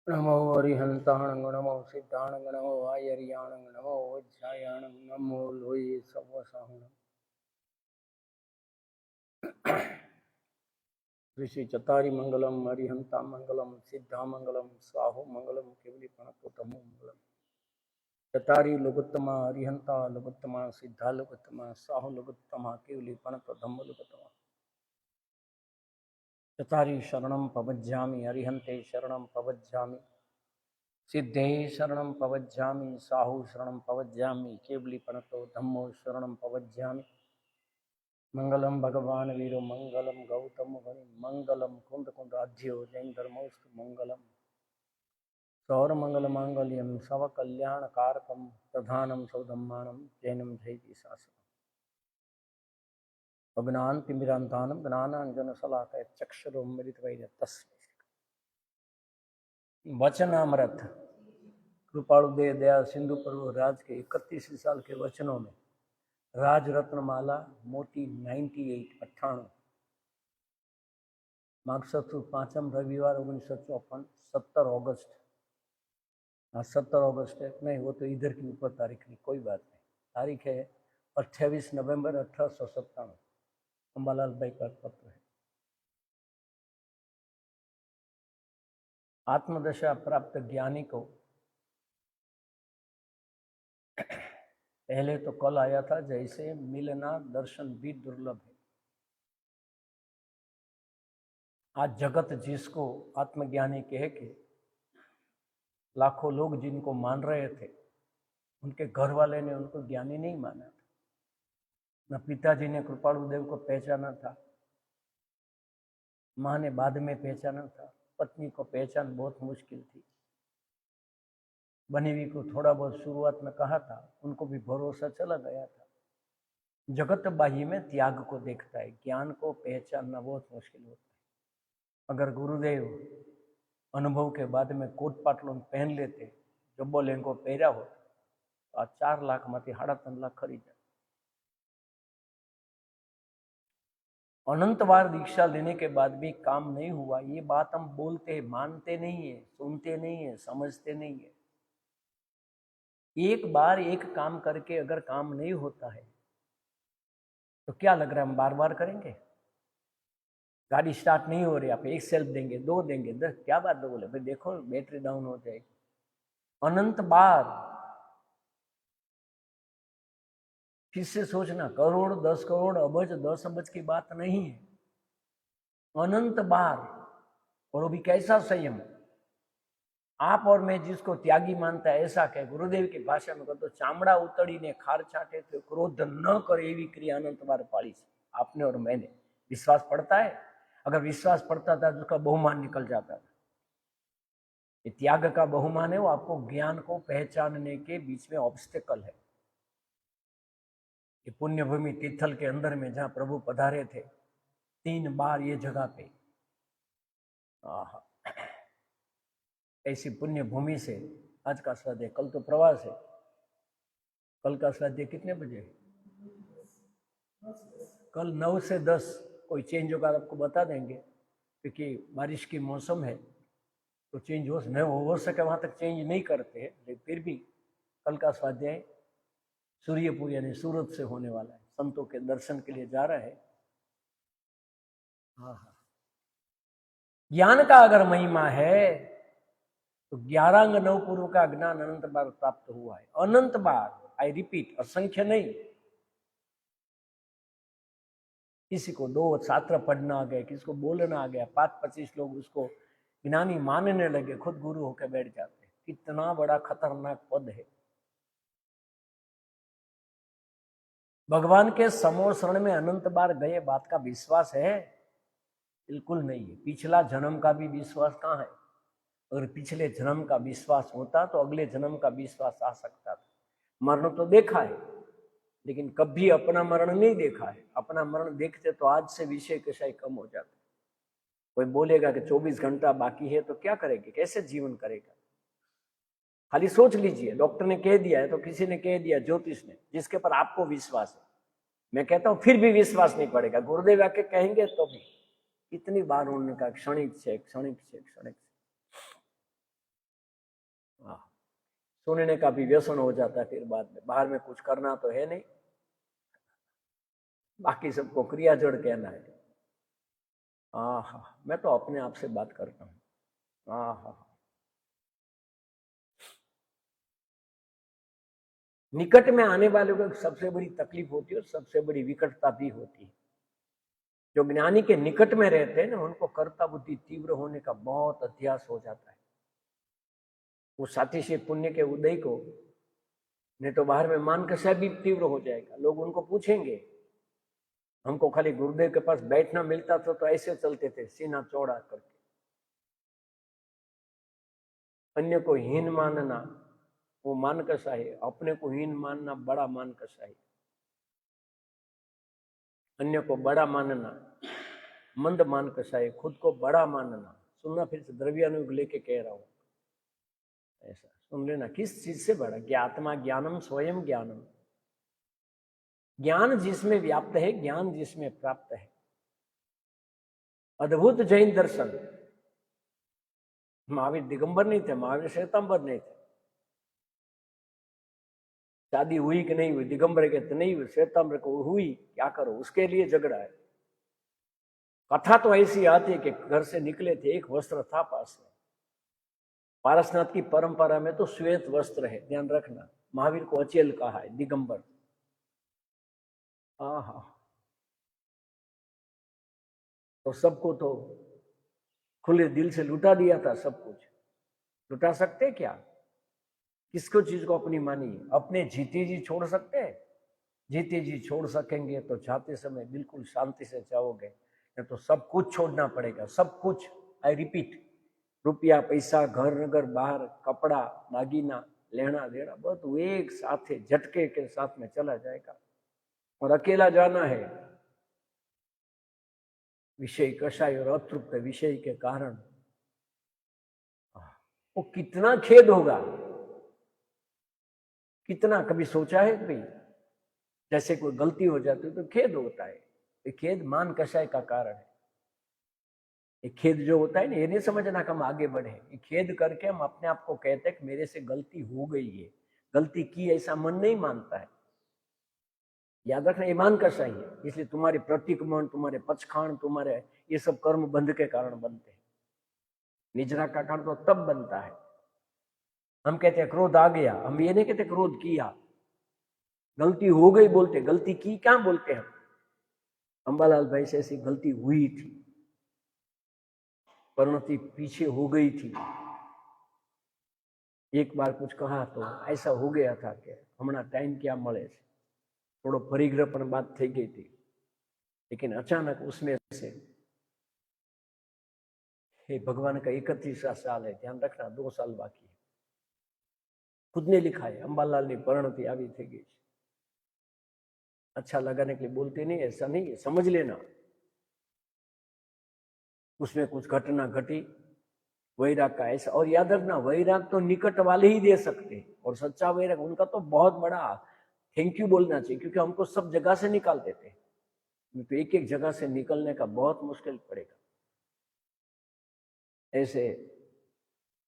नमो अरिहंताण नमो सिद्धाण नमो आयरियाण नमो वज्रायाण नमो लोये सवसाहण ऋषि चतारी मंगलम अरिहंता मंगलम सिद्धा मंगलम स्वाहो मंगलम केवली प्रणतोतमो मंगलम चतारी लघुत्तमा अरिहंता लघुत्तमा सिद्धा लघुत्तमा स्वाहो लघुत्तमा केवली प्रणतोतमो लघुत्तमा चतारी शरणं पवज्जामि अरिहंते शरणं पवज्जामि सिद्धे शरणं पवज्जामि साहु शरणं पवज्जामि केवली प्रणतो धम्मो शरणं पवज्जामि मंगलम भगवान वीरो मंगलम गौतम मुनि मंगलम कुंद कुंदाध्यो जैन धर्मोस्तु मंगलम सौर मंगल मांगल्यम सव कल्याण कारकम प्रधानम सौधम्मानम जैनम जयति शासनम अज्ञान तिमिरांतानम ज्ञानांजन शलाकय चक्षुरुन्मिलितवैर्य तस्मै वचनामृत कृपाणु दे दया सिंधु पर्व राज के 31 साल के वचनों में राज रत्नमाला मोटी 98 मागसर सुद 5 रविवार 1954 17 अगस्त। हाँ 17 अगस्त है नहीं, वो तो इधर की ऊपर तारीख नहीं, कोई बात नहीं। तारीख है 28 नवंबर 1897। अंबालाल भाई का पत्र है। आत्मदशा प्राप्त ज्ञानी को पहले तो कल आया था, जैसे मिलना दर्शन भी दुर्लभ है। आज जगत जिसको आत्मज्ञानी कह के लाखों लोग जिनको मान रहे थे, उनके घर वाले ने उनको ज्ञानी नहीं माना था। न पिताजी ने कृपाणु देव को पहचाना था, माँ ने बाद में पहचाना था, पत्नी को पहचान बहुत मुश्किल थी। बनीवी को थोड़ा बहुत शुरुआत में कहा था, उनको भी भरोसा चला गया था। जगत बाह्य में त्याग को देखता है, ज्ञान को पहचानना बहुत मुश्किल होता है। अगर गुरुदेव अनुभव के बाद में कोट पाटलून पहन लेते, जब्बो लेंगो पहरा हो, तो आज 4 लाख में 3.5 लाख खरीद जाए। अनंत बार दीक्षा लेने के बाद भी काम नहीं हुआ, ये बात हम बोलते हैं, मानते नहीं है, सुनते नहीं है, समझते नहीं है। एक बार एक काम करके अगर काम नहीं होता है तो क्या लग रहा है हम बार बार करेंगे? गाड़ी स्टार्ट नहीं हो रही, आप 1 सेल्फ देंगे, 2 देंगे, 10, क्या बात बोले भाई, देखो बैटरी डाउन हो जाएगी। अनंत बार फिर से सोचना, करोड़ 10 करोड़ अबज 10 अबज की बात नहीं है, अनंत बार। और वो भी कैसा संयम? आप और मैं जिसको त्यागी मानता है, ऐसा कहे गुरुदेव की भाषा में कहते, चामड़ा उतड़ी ने खार छाटे तो क्रोध न करे एवी क्रिया अनंत बार पाड़ी से आपने और मैंने। विश्वास पड़ता है? अगर विश्वास पड़ता था तो उसका बहुमान निकल जाता था। ये त्याग का बहुमान है, वो आपको ज्ञान को पहचानने के बीच में ऑब्स्टेकल है। ये पुण्य भूमि तीर्थल के अंदर में जहां प्रभु पधारे थे 3 बार ये जगह पे, ऐसी पुण्य भूमि से आज का स्वाध्याय, कल तो प्रवास है, कल का स्वाध्याय कितने बजे? कल 9 से 10। कोई चेंज होगा आपको बता देंगे, क्योंकि बारिश की मौसम है तो चेंज हो सके वहां तक चेंज नहीं करते हैं, लेकिन फिर भी कल का स्वाध्याय सूर्यपुर यानी सूरत से होने वाला है। संतों के दर्शन के लिए जा रहा है। हाँ, ज्ञान का अगर महिमा है तो 11 अंग 9 पूर्व का ज्ञान अनंत बार प्राप्त हुआ है। अनंत बार, आई रिपीट, असंख्य नहीं। किसी को 2 शास्त्र पढ़ना आ गया, किसी को बोलना आ गया, 5-25 लोग उसको ज्ञानी मानने लगे, खुद गुरु होकर बैठ जाते। कितना बड़ा खतरनाक पद है। भगवान के समोर शरण में अनंत बार गए, बात का विश्वास है? बिल्कुल नहीं है। पिछला जन्म का भी विश्वास कहाँ है? अगर पिछले जन्म का विश्वास होता तो अगले जन्म का विश्वास आ सकता था। मरण तो देखा है, लेकिन कभी अपना मरण नहीं देखा है। अपना मरण देखते तो आज से विषय कषाय कम हो जाता। कोई बोलेगा कि 24 घंटा बाकी है तो क्या करेंगे, कैसे जीवन करेगा? खाली सोच लीजिए, डॉक्टर ने कह दिया है तो किसी ने कह दिया, ज्योतिष ने, जिसके पर आपको विश्वास है। मैं कहता हूं फिर भी विश्वास नहीं पड़ेगा, गुरुदेव आके कहेंगे तो भी। कितनी बार उन्होंने कहा क्षणिक से क्षणिक से क्षणिक से। सुनने का भी व्यसन हो जाता है फिर बाद में। बाहर में कुछ करना तो है नहीं, बाकी सबको क्रिया जड़ कहना है। आहा, मैं तो अपने आप से बात करता हूँ। आहा, निकट में आने वालों को सबसे बड़ी तकलीफ होती है और सबसे बड़ी विकटता भी होती है। जो ज्ञानी के निकट में रहते हैं ना, उनको कर्ता बुद्धि तीव्र होने का बहुत अध्यास हो जाता है। वो साथी से पुण्य के उदय को, नहीं तो बाहर में मान कसा भी तीव्र हो जाएगा। लोग उनको पूछेंगे, हमको खाली गुरुदेव के पास बैठना मिलता था तो ऐसे चलते थे सीना चौड़ा करके। अन्य को हीन मानना वो मान कसा है, अपने को हीन मानना बड़ा मान कसा है। अन्य को बड़ा मानना मंद मान कसा है, खुद को बड़ा मानना। सुनना फिर से द्रव्यानुग लेके कह रहा हूं, ऐसा सुन लेना। किस चीज से बड़ा? ज्ञात्मा ज्ञानम स्वयं ज्ञानम। ज्ञान जिसमें व्याप्त है, ज्ञान जिसमें प्राप्त है। अद्भुत जैन दर्शन। महावीर दिगंबर नहीं थे, महावीर श्वेतांबर नहीं थे। शादी हुई कि नहीं हुई, दिगंबर के तो नहीं हुई, श्वेतांबर को हुई, क्या करो, उसके लिए झगड़ा है। कथा तो ऐसी आती है कि घर से निकले थे, एक वस्त्र था पास में। पारसनाथ की परंपरा में तो श्वेत वस्त्र है, ध्यान रखना। महावीर को अचेल कहा है, दिगंबर। आहा, तो सबको तो खुले दिल से लुटा दिया था सब कुछ। लुटा सकते क्या? किसको चीज को अपनी मानी? अपने जीते जी छोड़ सकते हैं? जीते जी छोड़ सकेंगे तो जाते समय बिल्कुल शांति से जाओगे, या तो सब कुछ छोड़ना पड़ेगा। सब कुछ, आई रिपीट, रुपया पैसा घर नगर बाहर कपड़ा दागीना लेना देना बहुत एक साथ झटके के साथ में चला जाएगा। और अकेला जाना है विषय कषाय और अतृप्त विषय के कारण। वो कितना खेद होगा, कितना। कभी सोचा है भाई, जैसे कोई गलती हो जाती है तो खेद होता है। ये खेद मान कषाय का कारण है। ये खेद जो होता है ना, ये नहीं समझना कि हम आगे बढ़े। ये खेद करके हम अपने आप को कहते हैं कि मेरे से गलती हो गई है, गलती की, ऐसा मन नहीं मानता है। याद रखना, ईमान कषाय है। इसलिए तुम्हारी प्रतिक्रमण, तुम्हारे पक्षखांड, तुम्हारे ये सब कर्म बंध के कारण बनते हैं। निजरा का कारण तो तब बनता है। हम कहते हैं क्रोध आ गया, हम ये नहीं कहते क्रोध किया। गलती हो गई बोलते, गलती की क्या बोलते हम? अंबालाल भाई से ऐसी गलती हुई थी, परिणति पीछे हो गई थी। एक बार कुछ कहा तो ऐसा हो गया था कि हमना टाइम क्या મળે છે, थोड़ो परिग्रह पर बात થઈ गई थी। लेकिन अचानक उसमें से, हे भगवान का 31वां साल है, ध्यान रखना 2 साल बाकी है। खुद ने लिखा है, अंबालाल ने परिणति આવી થઈ गई। अच्छा लगाने के लिए बोलते नहीं, ऐसा नहीं है, समझ लेना। उसमें कुछ घटना घटी वैराग का ऐसा। और याद रखना, वैराग तो निकट वाले ही दे सकते हैं, और सच्चा वैराग उनका तो बहुत बड़ा थैंक यू बोलना चाहिए, क्योंकि हमको सब जगह से निकाल देते हैं। तो एक एक जगह से निकलने का बहुत मुश्किल पड़ेगा। ऐसे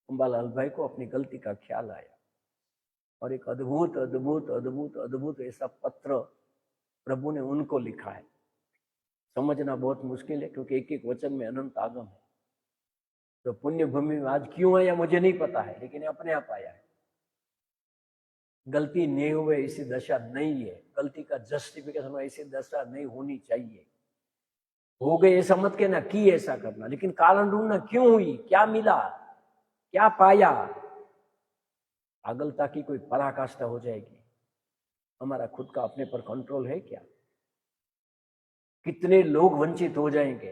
अंबालाल भाई को अपनी गलती का ख्याल आया, और एक अद्भुत अद्भुत अद्भुत अद्भुत ऐसा पत्र प्रभु ने उनको लिखा है। समझना बहुत मुश्किल है, क्योंकि एक एक वचन में अनंत आगम है। तो पुण्य भूमि में आज क्यों आया मुझे नहीं पता है, लेकिन अपने आप आया है। गलती नहीं हुए ऐसी दशा नहीं है, गलती का जस्टिफिकेशन ऐसी दशा नहीं होनी चाहिए। हो गई ऐसा मत कहना, की ऐसा करना, लेकिन कारण ढूंढना, क्यों हुई, क्या मिला, क्या पाया। पागलता की कोई पराकाष्ठा हो जाएगी। हमारा खुद का अपने पर कंट्रोल है क्या? कितने लोग वंचित हो जाएंगे।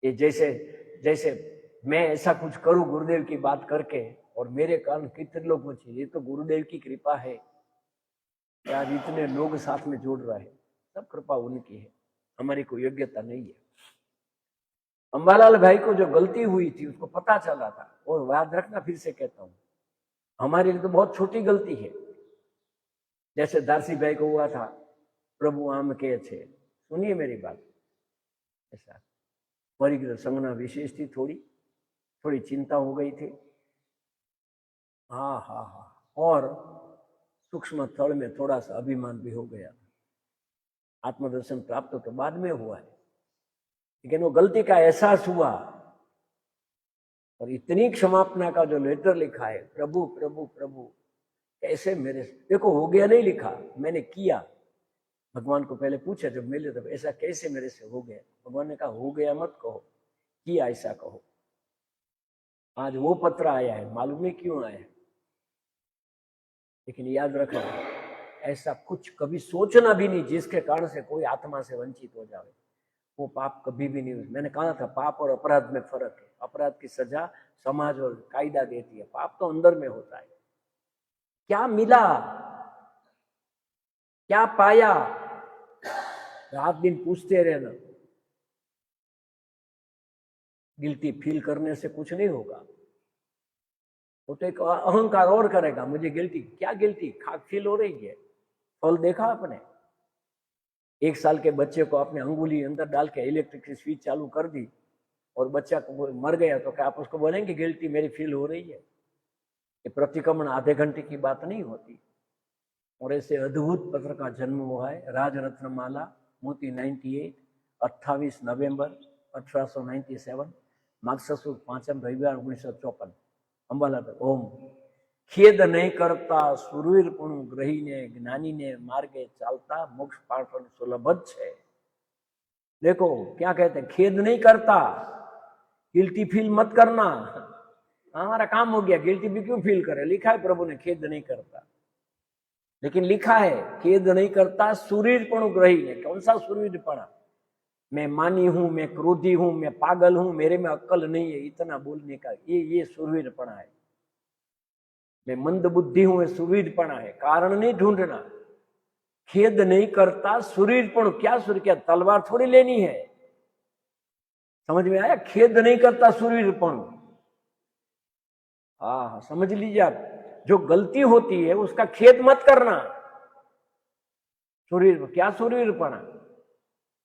ये जैसे जैसे मैं ऐसा कुछ करूं गुरुदेव की बात करके, और मेरे कारण कितने लोग वंचित। ये तो गुरुदेव की कृपा है, यार इतने लोग साथ में जुड़ रहे हैं, सब कृपा उनकी है, हमारी कोई योग्यता नहीं है। अंबालाल भाई को जो गलती हुई थी उसको पता चला था, और याद रखना, फिर से कहता हूं, हमारे लिए तो बहुत छोटी गलती है। जैसे दारसी भाई को हुआ था, प्रभु आम के छे, सुनिए मेरी बात। ऐसा परिग्रह संज्ञा विशेष थी, थोड़ी चिंता हो गई थी। हाँ हाँ हाँ, और सूक्ष्म स्थल में थोड़ा सा अभिमान भी हो गया। आत्मदर्शन प्राप्त तो बाद में हुआ है, लेकिन वो गलती का एहसास हुआ और इतनी क्षमापना का जो लेटर लिखा है, प्रभु प्रभु प्रभु कैसे मेरे, देखो हो गया नहीं लिखा, मैंने किया। भगवान को पहले पूछा जब मिले तब, ऐसा कैसे मेरे से हो गया? भगवान ने कहा हो गया मत कहो, किया ऐसा कहो। आज वो पत्र आया है, मालूम नहीं क्यों आया है, लेकिन याद रखना ऐसा कुछ कभी सोचना भी नहीं जिसके कारण से कोई आत्मा से वंचित हो जाए, वो पाप कभी भी नहीं। मैंने कहा था पाप और अपराध में फर्क है। अपराध की सजा समाज और कायदा देती है, पाप तो अंदर में होता है। क्या मिला, क्या पाया, रात दिन पूछते रहना। गिल्टी फील करने से कुछ नहीं होगा, वो तो एक अहंकार और करेगा, मुझे गिल्टी, क्या गिल्टी, खाक फील हो रही है। फल देखा आपने, 1 साल के बच्चे को आपने अंगुली अंदर डाल के इलेक्ट्रिक की स्विच चालू कर दी और बच्चा को मर गया, तो क्या आप उसको बोलेंगे गिल्टी मेरी फील हो रही है? ये प्रतिक्रमण आधे घंटे की बात नहीं होती। और ऐसे अद्भुत पत्र का जन्म हुआ है, राजरत्नमाला मोती 98, 28 नवेम्बर 1897, माघ सुद 5 रविवार 1954, અંબાલાલ। ઓમ ખેદ નહીં કરતા સુરવીરપણું ગ્રહીને જ્ઞાનીને માર્ગે ચાલતા મોક્ષ પાટણ સુલભ જ છે। देखो क्या कहते हैं, खेद नहीं करता, गिल्टी फील मत करना। हमारा काम हो गया, गिल्टी भी क्यों फील करे? लिखा है प्रभु ने खेद नहीं करता, लेकिन लिखा है खेद नहीं करता सुरवीरपणु ग्रहीने। कौन सा सुरवीरपणा? मैं मानी हूं, मैं क्रोधी हूं, मैं पागल हूं, मेरे में अक्ल नहीं है, इतना बोलने का ये सुरवीरपणा है। मैं मंद बुद्धि हूं, सुरवीरपणा है। कारण नहीं ढूंढना, खेद नहीं करता सुरवीरपणु। क्या सुर, क्या तलवार थोड़ी लेनी है? समझ में आया? खेद नहीं करता सुरवीरपणु। हाँ समझ लीजिए आप, जो गलती होती है उसका खेद मत करना। सुरवीर, क्या सुरवीरपणा?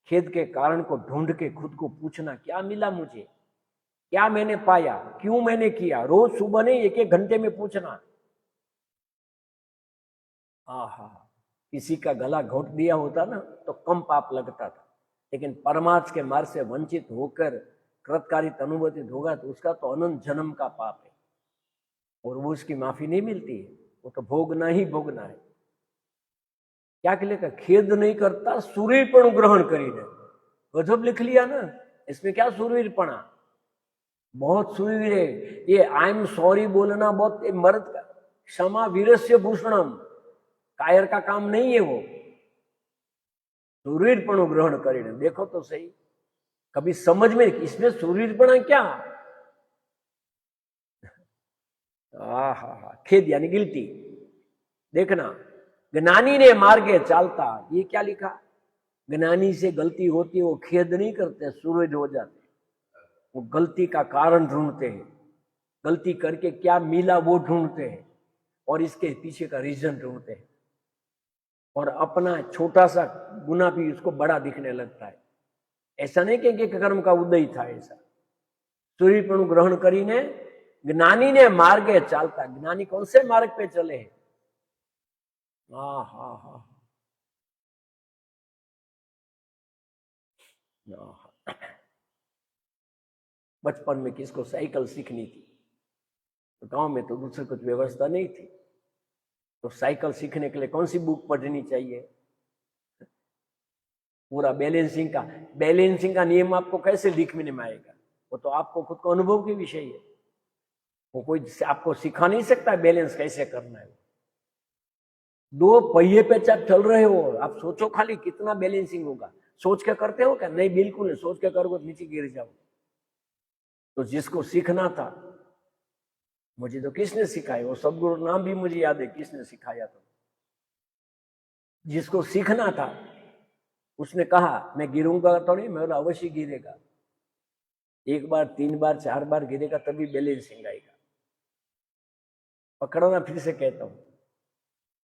खेद के कारण को ढूंढ के खुद को पूछना, क्या मिला मुझे, क्या मैंने पाया, क्यों मैंने किया। रोज सुबह नहीं, 1-1 घंटे में पूछना। आहा, किसी का गला घोट दिया होता ना तो कम पाप लगता था, लेकिन परमार्थ के मार्ग से वंचित होकर कृतकारित अनुभूति होगा तो उसका तो अनंत जन्म का पाप है, और वो उसकी माफी नहीं मिलती है, वो तो भोगना ही भोगना है। क्या लिखा? खेद नहीं करता सुरवीरपणु ग्रहण करीने। गजब लिख लिया ना, इसमें क्या सुरवीरपणा, बहुत सुरवीर है ये। आई एम सॉरी बोलना बहुत मर्द का, क्षमा वीरस्य भूषणम, कायर का काम नहीं है वो। सुरवीरपणु ग्रहण करीने, देखो तो सही, कभी समझ में इसमें सुरवीरपणा क्या? हा, खेद यानी गिल्टी। देखना, ज्ञानी ने मार्गे चालता, ये क्या लिखा? ज्ञानी से गलती होती है, वो खेद नहीं करते, सूरज हो जाते, वो गलती का कारण ढूंढते हैं, गलती करके क्या मिला वो ढूंढते हैं, और इसके पीछे का रीजन ढूंढते हैं, और अपना छोटा सा गुना भी उसको बड़ा दिखने लगता है। ऐसा नहीं कि कर्म का उदय था, ऐसा। सूर्यपणु ग्रहण करीने ज्ञानी ने मार्गे चालता। ज्ञानी कौन से मार्ग पे चले हैं? हाँ, बचपन में किसको साइकिल सीखनी थी तो गांव में तो दूसरी कुछ व्यवस्था नहीं थी, तो साइकिल सीखने के लिए कौन सी बुक पढ़नी चाहिए? पूरा बैलेंसिंग का नियम आपको कैसे लिखने में आएगा? वो तो आपको खुद को अनुभव के विषय है, वो कोई आपको सिखा नहीं सकता बैलेंस कैसे करना है। 2 पहिए पे आप चल रहे हो, आप सोचो खाली कितना बैलेंसिंग होगा। सोच के करते हो क्या? नहीं, बिल्कुल नहीं। सोच के करोगे तो नीचे गिर जाओ। तो जिसको सीखना था, मुझे तो किसने सिखाया, वो सदगुरु नाम भी मुझे याद है, किसने सिखाया था। जिसको सीखना था उसने कहा मैं गिरूंगा तो नहीं, मेरा अवश्य गिरेगा। 1 बार, 3 बार, 4 बार गिरेगा तभी बैलेंसिंग आएगा। पकड़ना फिर से कहता हूं,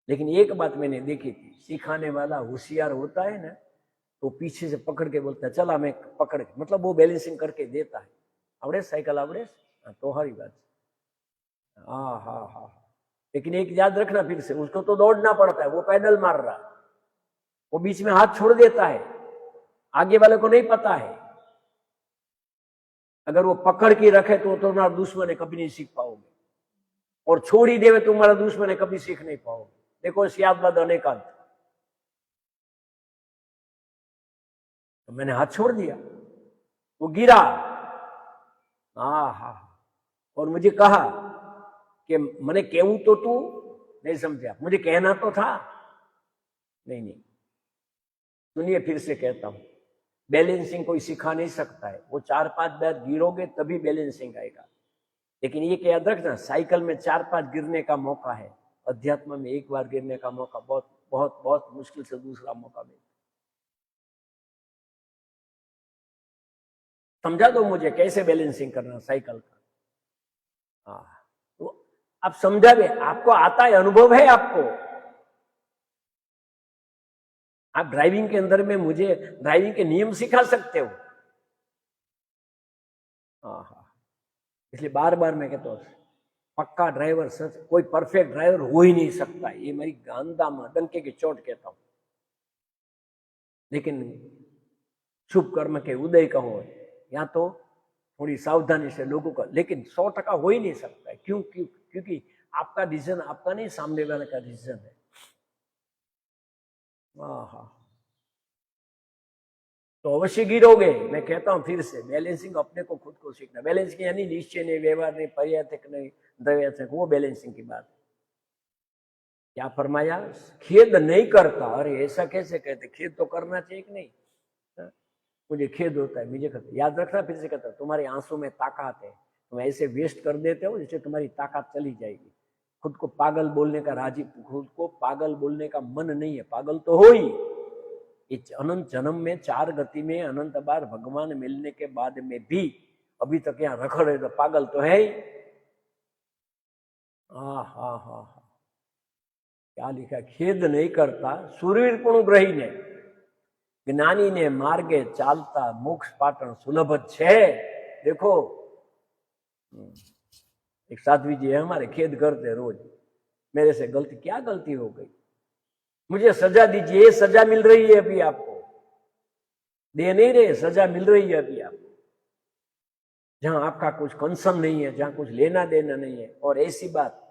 लेकिन एक बात मैंने देखी थी, सिखाने वाला होशियार होता है ना तो पीछे से पकड़ के बोलता है चला मैं पकड़ के, मतलब वो बैलेंसिंग करके देता है। आवड़े साइकिल आवड़े? तो हरी बात। हाँ, लेकिन एक याद रखना फिर से, उसको तो दौड़ना पड़ता है, वो पैडल मार रहा है, वो बीच में हाथ छोड़ देता है, आगे वाले को नहीं पता है। अगर वो पकड़ के रखे तो तुम्हारा दुश्मन है, कभी नहीं सीख पाओगे, और छोड़ ही देवे तुम्हारा दुश्मन है, कभी सीख नहीं पाओगे। देखो सियादबाद अनेकांत, तो मैंने हाथ छोड़ दिया, वो गिरा, हा, और मुझे कहा कि मैंने कहूं तो तू नहीं समझा, मुझे कहना तो था। नहीं, सुनिए फिर से कहता हूं, बैलेंसिंग कोई सिखा नहीं सकता है, वो 4-5 बार गिरोगे तभी बैलेंसिंग आएगा। लेकिन ये याद रखना, साइकिल में 4-5 गिरने का मौका है, अध्यात्म में एक बार गिरने का मौका बहुत बहुत बहुत मुश्किल से दूसरा मौका मिलता। समझा दो मुझे कैसे बैलेंसिंग करना साइकिल का। हाँ, तो आप समझा भी, आपको आता है, अनुभव है आपको। आप ड्राइविंग के अंदर में मुझे ड्राइविंग के नियम सिखा सकते हो। हाँ, इसलिए बार बार मैं कहता हूँ, पक्का ड्राइवर सच कोई परफेक्ट ड्राइवर हो ही नहीं सकता, ये मेरी गांधा में डंके की चोट कहता हूं। लेकिन शुभ कर्म के उदय का हो, या तो थोड़ी सावधानी से लोगों का, लेकिन 100% हो ही नहीं सकता है। क्योंकि आपका डिसीजन आपका नहीं, सामने वाले का डिसीजन है। हाँ, तो अवश्य गिरोगे। मैं कहता हूं फिर से, बैलेंसिंग अपने को खुद को सीखना। बैलेंसिंग यानी निश्चय नहीं, व्यवहार नहीं, पर्यायक नहीं, द्रव्यात्मक, वो बैलेंसिंग की बात। क्या फरमाया? खेद नहीं करता। अरे ऐसा कैसे कहते, खेद तो करना चाहिए कि नहीं? मुझे खेद होता है, मुझे याद रखना फिर से कहता, तुम्हारे आंसू में ताकत है, तुम ऐसे वेस्ट कर देते हो जिससे तुम्हारी ताकत चली जाएगी। खुद को पागल बोलने का खुद को पागल बोलने का मन नहीं है, पागल तो हो ही। इस अनंत जन्म में 4 गति में अनंत बार भगवान मिलने के बाद में भी अभी तक यहाँ रखड़े, तो पागल तो है ही। हाँ, क्या लिखा? खेद नहीं करता सुरवीर पण ग्रही ने, ज्ञानी ने मार्गे चालता मोक्ष पाटन सुलभ छे। देखो, एक साध्वी जी है हमारे, खेद करते रोज, मेरे से गलती, क्या गलती हो गई, मुझे सजा दीजिए, सजा मिल रही है अभी आपको, दे नहीं रहे, सजा मिल रही है अभी आपको, जहां आपका कुछ कंसर्न नहीं है, जहां कुछ लेना देना नहीं है। और ऐसी बात,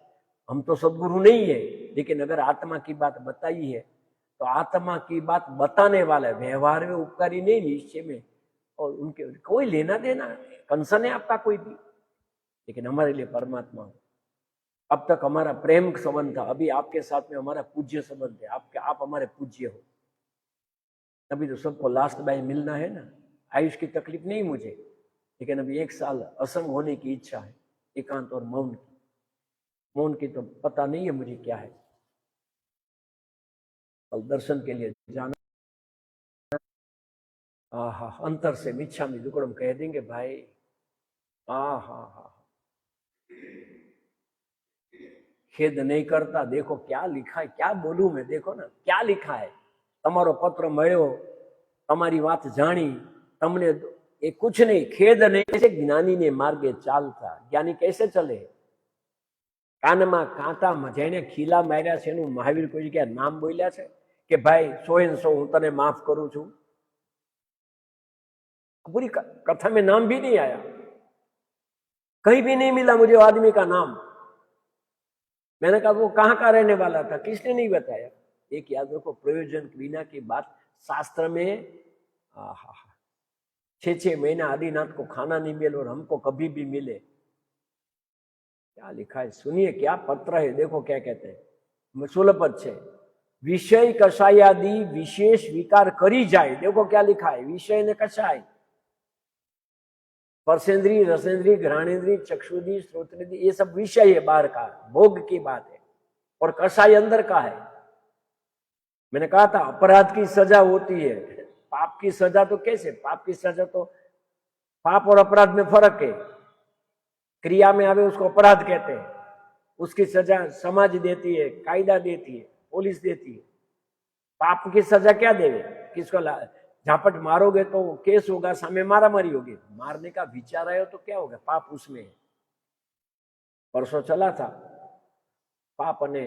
हम तो सदगुरु नहीं है, लेकिन अगर आत्मा की बात बताई है तो आत्मा की बात बताने वाला है, व्यवहार में उपकारी नहीं, निश्चय में, और उनके कोई लेना देना कंसर्न है आपका कोई भी, लेकिन हमारे लिए परमात्मा हो। अब तक हमारा प्रेम संबंध था, अभी आपके साथ में हमारा पूज्य संबंध है, आप हमारे पूज्य हो। अभी तो सबको लास्ट बाय मिलना है ना। आयुष की तकलीफ नहीं मुझे, लेकिन अभी 1 साल असंग होने की इच्छा है, एकांत और मौन की। मौन की तो पता नहीं है मुझे क्या है। कल दर्शन के लिए जाना, अंतर से मिच्छा में दुकड़म कह देंगे भाई। खेद नहीं करता। देखो क्या लिखा है, क्या बोलूं मैं, देखो ना क्या लिखा है। तमारो पत्र मळ्यो, तमारी बात जानी, तमने ये कुछ नहीं, खेद नहीं। कैसे ज्ञानी ने मार्गे चालता, ज्ञानी कैसे चले? કાનમાં કાંટા જેને ખીલા માર્યા છે એનું મહાવીર કોઈ જગ્યાએ નામ બોલ્યા છે કે ભાઈ 100 હું તને માફ કરું છું? पूरी कथा में नाम भी नहीं आया, कहीं भी नहीं मिला मुझे आदमी का नाम। मैंने कहा वो कहाँ का रहने वाला था, किसने नहीं बताया। एक याद रखो, प्रयोजन बिना की बात शास्त्र में 6 महीना आदिनाथ को खाना नहीं मिले और हमको कभी भी मिले। क्या लिखा है सुनिए, क्या पत्र है, देखो क्या कहते हैं। 16 पद छे, विषय कषायादि विशेष विकार करी जाए। देखो क्या लिखा है, विषय ने कषाय, स्पर्शेंद्री, रसेंद्री, घ्राणेंद्री, चक्षुद्री, श्रोत्रेंद्री, ये सब विषय है, बाहर का भोग की बात है, और कषाय अंदर का है। मैंने कहा था अपराध की सजा होती है, पाप की सजा तो कैसे? पाप की सजा तो, पाप और अपराध में फर्क है। क्रिया में आवे उसको अपराध कहते हैं, उसकी सजा समाज देती है, कायदा देती है, पुलिस देती है। पाप की सजा क्या देवे? किसको झापट मारोगे तो केस होगा, सामने मारामारी होगी। मारने का विचार आयो तो क्या होगा? पाप उसमें है। परसों चला था पाप અને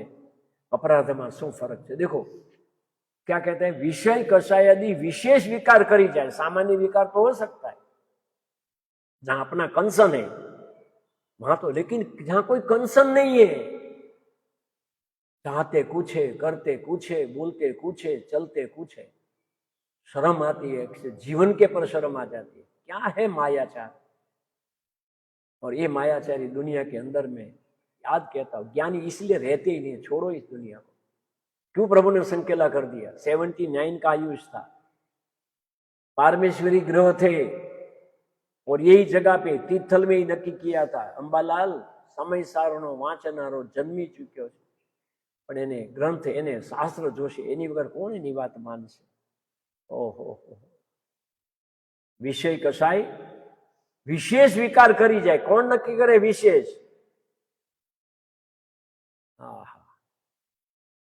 अपराधમાં શું ફરક છે? देखो क्या कहते हैं, विषय कषाय यदि विशेष विकार करी जाए, सामान्य विकार तो हो सकता है जहां अपना कंसन है वहां तो, लेकिन जहां कोई कंसन नहीं है, चाहते कुछ है, करते कुछ है, बोलते कुछ है, चलते कुछ है, शर्म आती है, जीवन के पर शर्म आ जाती है। क्या है मायाचार? और ये मायाचारी दुनिया के अंदर में, याद कहता हूं, ज्ञानी इसलिए रहते ही नहीं, छोड़ो इस दुनिया को। क्यों प्रभु ने संकेला कर दिया? 79 का आयुष था, पारमेश्वरी ग्रह थे, और यही जगह पे तीर्थल में ही नक्की किया था, अंबालाल समय सारणो वांचनारो जन्मी चुक्यो छे, पण एने ग्रंथ, एने शास्त्र जोशे, एनी वगर कोण एनी वात मानशे? ओहो, विषय कसाय विशेष विकार करी जाए, कौन नक्की करे विशेष?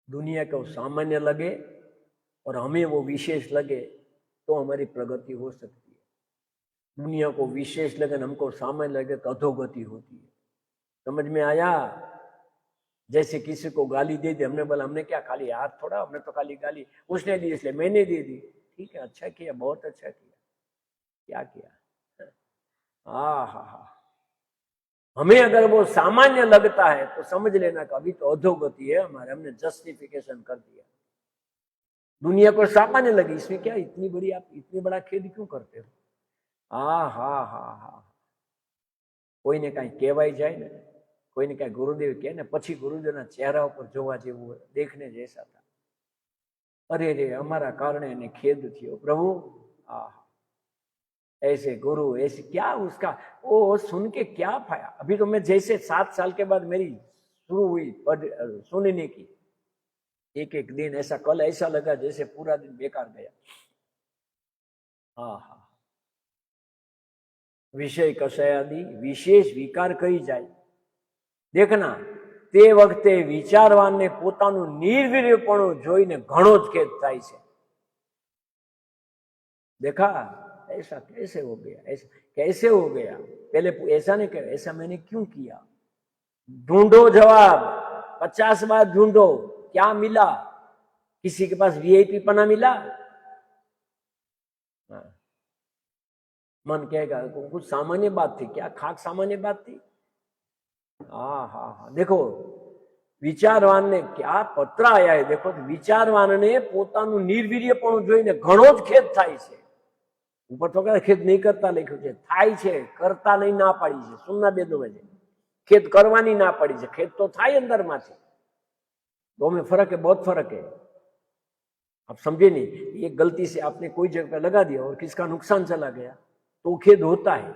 दुनिया को सामान्य लगे और हमें वो विशेष लगे तो हमारी प्रगति हो सकती है। दुनिया को विशेष लगे, हमको सामान्य लगे तो अधोगति होती है। समझ में आया? जैसे किसी को गाली दे दी, हमने बोला हमने क्या खाली हाथ थोड़ा, हमने तो खाली गाली उसने दी इसलिए मैंने दे दी। ठीक है, अच्छा किया, बहुत अच्छा किया। क्या किया? हा, हमें अगर वो सामान्य लगता है तो समझ लेना कि अभी तो अधोगति है हमारे, हमने जस्टिफिकेशन कर दिया। दुनिया को सामान्य लगी, इसमें क्या इतनी बड़ी, आप इतनी बड़ा खेद क्यों करते हो? हा, कोઈને કાંઈ કહેવાય જાય ને, કોઈને કાંઈ ગુરુદેવ કહે ને, પછી ગુરુદેવના ચહેરા ઉપર જોવા જેવું દેખને જैसा था। अरे रे, हमारा कारण એને ખેદ થયો प्रभु। ऐसे गुरु, ऐसे क्या उसका वो सुन के क्या पाया? अभी तो मैं जैसे 7 साल के बाद मेरी शुरू हुई सुनने की, एक एक दिन ऐसा, कल ऐसा लगा जैसे पूरा दिन बेकार गया। हा, विषय कषायादि विशेष विकार करी जाए। देखना, તે વખતે વિચારવાને પોતાનું નિર્વીર્યપણું જોઈને ઘણો જ ખેદ થાય છે। देखा ऐसा कैसे हो गया, ऐसा कैसे हो गया? पहले ऐसा नहीं कहा, ऐसा मैंने क्यों किया? ढूंढो जवाब, 50 बार ढूंढो, क्या मिला? किसी के पास वीआईपी पना मिला? मन कहेगा कुछ सामान्य बात थी क्या? खाक सामान्य बात थी? हा, देखो विचारवान ने क्या पत्र आया है, देखो विचारवान ने પોતાનું નિર્વીર્યપણું જોઈને ઘણો જ ખેદ થાય છે। ઉપર તો કે ખેદ નહીં કરતા લખ્યું છે, થાય છે, કરતા નહીં ના પાડી છે, સુન્ના બેદો છે, ખેદ કરવાની ના પાડી છે, ખેદ તો થાય અંદરમાંથી। तो में फर्क है, बहुत फर्क है। आप समझे नहीं, एक गलती से आपने कोई जगह लगा दिया और किसका नुकसान चला गया तो खेद होता है।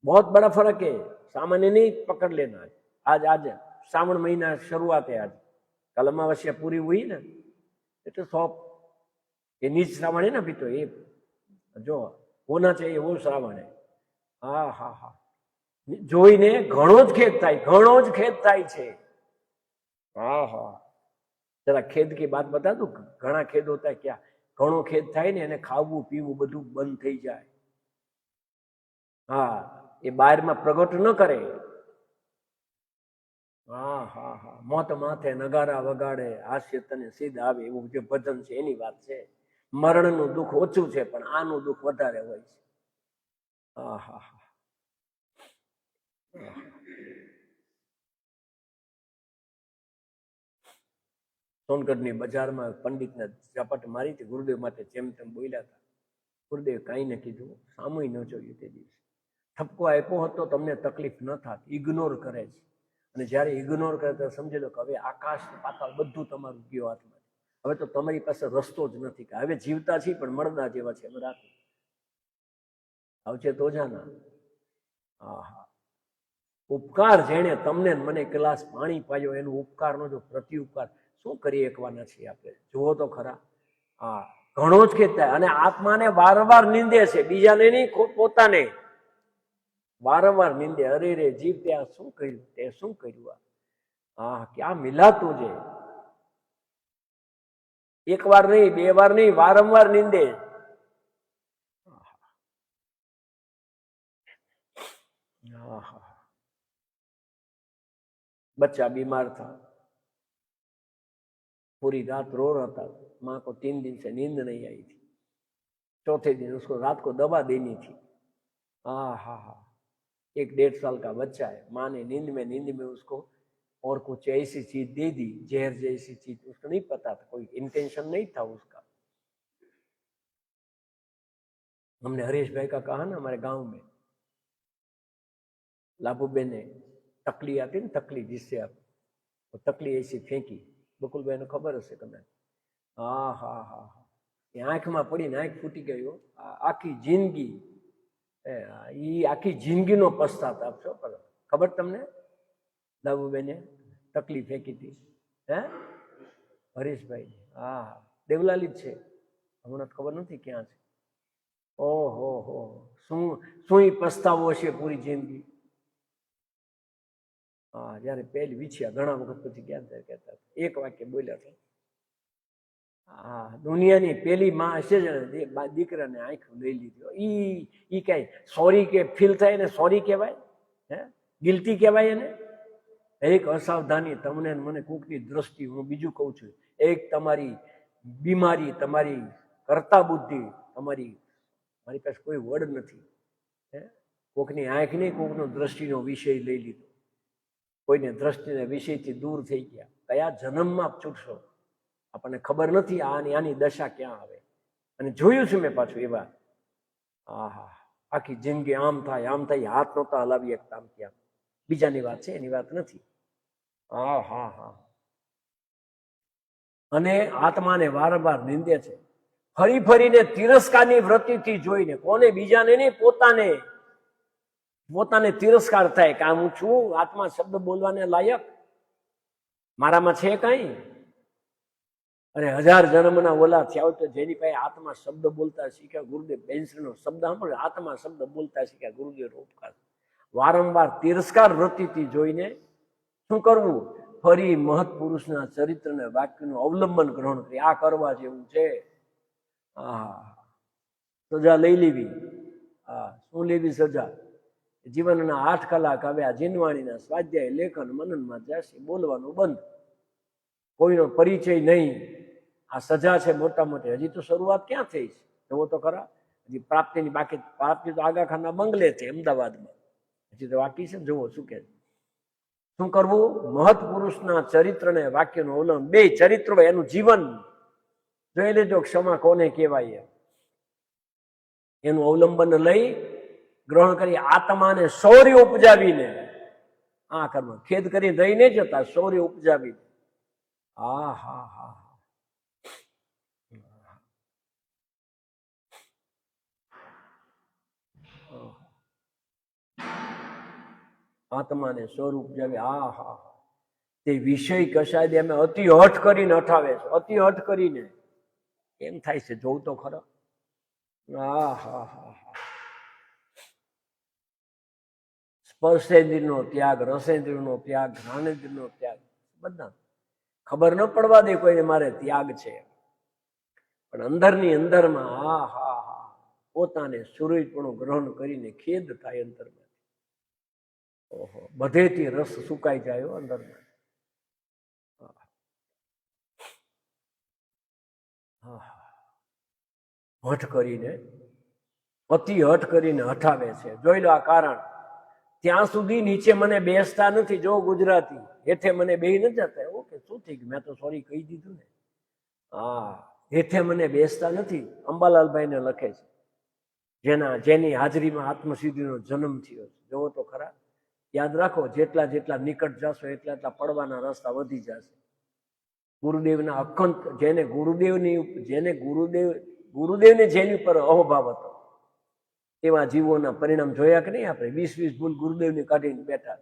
बहुत बड़ा फर्क है, सामान्य नहीं पकड़ लेना। आज श्रावण महीना शुरुआत है, आज कल अमावस्या पूरी हुई ना, तो 100 ये नीच श्रावण है ना, अभी तो ये जो होना चाहिए वो श्रावण है। हा, જોઈને ઘણો જ ખેદ થાય, ઘણો જ ખેદ થાય છે। હા, जरा खेद की बात बता दू, घना खेद होता है क्या? घणो खेद થાય ને એને ખાવું પીવું બધું બંધ થઈ જાય। હા, એ બહારમાં પ્રગટ ન કરે। હા, મોત માથે નગારા વગાડે, હાસ્ય તને સીધ આવે, એવું જે ભજન છે એની વાત છે। મરણનું દુઃખ ઓછું છે પણ આનું દુઃખ વધારે હોય છે। હા, સોનગઢની બજારમાં પંડિતને ઝપટ મારી હતી, ગુરુદેવ માટે જેમ તેમ બોલ્યા હતા। ગુરુદેવ કાંઈ ન કીધું, સામુય ન જોયું। તે દિવસે ઠપકો આપ્યો હોત તો તમને તકલીફ ન થાત। ઇગ્નોર કરે છે, અને જ્યારે ઇગ્નોર કરે તો સમજી લો કે હવે આકાશ પાતાળ બધું તમારું ગયો હાથમાં। હવે તો તમારી પાસે રસ્તો જ નથી, કે હવે જીવતા છીએ પણ મરદા જેવા છે, રાખો આવશે તો જાના। હા, ઉપકાર જેણે તમને મને ગ્લાસ પાણી પાયો, એનો ઉપકારનો જો પ્રતિ ઉપકાર શું કરી શકવાના છીએ આપણે? જુઓ તો ખરા। હા, ઘણો જ ખેદ થાય, અને આત્માને વારંવાર નિંદે છે, બીજાને નહીં, પોતાને વારંવાર નિંદે। અરે રે જીવ, તે આ શું કર્યું, તે શું કર્યું? હા, ક્યાં મિલા તુજે? એક વાર નહીં, બે વાર નહીં, વારંવાર નિંદે। હા, बच्चा बीमार था, पूरी रात रो रहा था, माँ को 3 दिन से नींद नहीं आई थी। चौथे दिन उसको रात को दवा देनी थी। हाँ हाँ हाँ, 1-1.5 साल का बच्चा है, माँ ने नींद में उसको और कुछ ऐसी चीज दे दी, जहर जैसी चीज। उसको नहीं पता था, कोई इंटेंशन नहीं था उसका। हमने हरीश भाई का कहा ना, हमारे गांव में लाभूबेन ने तकली आती ना, तकली जिससे आप, वो तकली ऐसी फेंकी, बकुल भाई ने खबर हશે कदाચ। हाँ हाँ हाँ हाँ, आंखમાં પડીને આંખ ફૂટી ગઈ હો। આખી જિંદગી, આખી જિંદગીનો પશ્ચાતાપ છો। ખબર તમને લાભુબેને તકલી ફેંકી હતી? હે હરીશભાઈ? હા, દેવલાલી જ છે, હમણાં ખબર નથી ક્યાં છે। ઓહો હો, શું શું પસ્તાવો છે પૂરી જિંદગી। હા, જયારે પહેલી વિછ્યા ઘણા વખત પછી ક્યાં ત્યારે કહેતા એક વાક્ય બોલ્યા હતા, હા, દુનિયાની પેલી માં હશે જ દીકરાને આંખ લઈ લીધી। ઈ કઈ સોરી કે ફીલ થાય ને સોરી કહેવાય? હે, ગિલ્ટી કહેવાય એને? એક અસાવધાની તમને મને કોકની દ્રષ્ટિ, હું બીજું કહું છું, એક તમારી બીમારી, તમારી કરતા બુદ્ધિ, તમારી, મારી પાસે કોઈ વર્ડ નથી, હે, કોકની આંખ નહીં, કોકનો દ્રષ્ટિનો વિષય લઈ લીધો, કોઈને દ્રષ્ટિના વિષયથી દૂર થઈ ગયા, કયા જન્મમાં છૂટશો આપણને ખબર નથી। આની દશા ક્યાં આવે, અને જોયું છે મેં પાછું એવા। હા, આખી જિંદગી આમ થાય આમ થાય, હાથ નહોતા હલાવી શકતા આમ ક્યાં, બીજાની વાત છે, એની વાત નથી। હા હા હા, અને આત્માને વારંવાર નિંદે છે, ફરી ફરીને તિરસ્કારની વૃત્તિથી જોઈને, કોને? બીજાને નહીં, પોતાને તિરસ્કાર થાય કે હું છું આત્મા શબ્દ બોલવાને લાયક, મારામાં છે કઈ? અને 1000 જન્મના ઓલા થયા હોય તો જેની પાસે આત્મા શબ્દ બોલતા શીખ્યા, ગુરુદેવ બેન્સનો શબ્દ સાંભળ્યો, આત્મા શબ્દ બોલતા શીખ્યા, ગુરુદેવ ઉપકાર। વારંવાર તિરસ્કાર વૃત્તિથી જોઈને શું કરવું? ફરી મહત્પુરુષના ચરિત્રને વાક્યનું અવલંબન ગ્રહણ કરી, આ કરવા જેવું છે। સજા લઈ લેવી। હા, શું લેવી સજા? જીવનના 8 કલાક હવે આ જીનવાણીના સ્વાધ્યાય, લેખન, મનનમાં જશે, બોલવાનું બંધ, કોઈનો પરિચય નહીં। આ સજા છે મોટા મોટી। હજી તો શરૂઆત ક્યાં થઈ છે, જોવો તો ખરા। હજી પ્રાપ્તિની બાકી, પ્રાપ્તિ તો આગા ખાના બંગલે છે અમદાવાદમાં, હજી તો બાકી છે। જુઓ શું કે, શું કરવું? મહત્પુરુષના ચરિત્રને વાક્યનું અવલંબન, 2 ચરિત્રો, એનું જીવન જોઈ લેજો, ક્ષમા કોને કહેવાય, એનું અવલંબન લઈ ગ્રહણ કરી, આત્માને શૌર્ય ઉપજાવીને, આ કર્મ ખેદ કરીને રહી નહીં જતા, શૌર્ય ઉપજાવીને। હા હા હા, આત્માને સ્વરૂપ જાવે। હા હા, તે વિષય કશાય અમે અતિ હઠ કરીને હઠાવે છે, અતિ હઠ કરીને એમ થાય છે, જોવું તો ખરા। હા હા હા, સ્પર્શેન્દ્રિયનો ત્યાગ, રસેન્દ્રિયનો ત્યાગ, જ્ઞાનેન્દ્રિયનો ત્યાગ, બધા ખબર ન પડવા દે કોઈને મારે ત્યાગ છે, પણ અંદરની અંદરમાં હા હા હા, પોતાને સુરજપણું ગ્રહણ કરીને ખેદ થાય અંતરમાં। ઓહો, બધેથી રસ સુકાઈ જાય અંદરમાં। હઠ કરીને, અતિ હઠ કરીને હઠાવે છે, જોઈ લો આ કારણ। ત્યાં સુધી નીચે મને બેસતા નથી, જો ગુજરાતી, હેઠે મને બેહી ન જતા। ઓકે, શું થઈ ગયું? મેં તો સોરી કહી દીધું ને। હા, હેઠે મને બેસતા નથી, અંબાલાલભાઈને લખે છે, જેની હાજરીમાં આત્મસિદ્ધિનો જન્મ થયો છે, જોવો તો ખરા। યાદ રાખો, જેટલા જેટલા નિકટ જશો એટલા એટલા પડવાના રસ્તા વધી જશે। ગુરુદેવના અખંડ, ગુરુદેવને જેની ઉપર અહોભાવ હતો એવા જીવોના પરિણામ જોયા કે નહીં આપણે? 20 ભૂલ ગુરુદેવની કાઢીને બેઠા,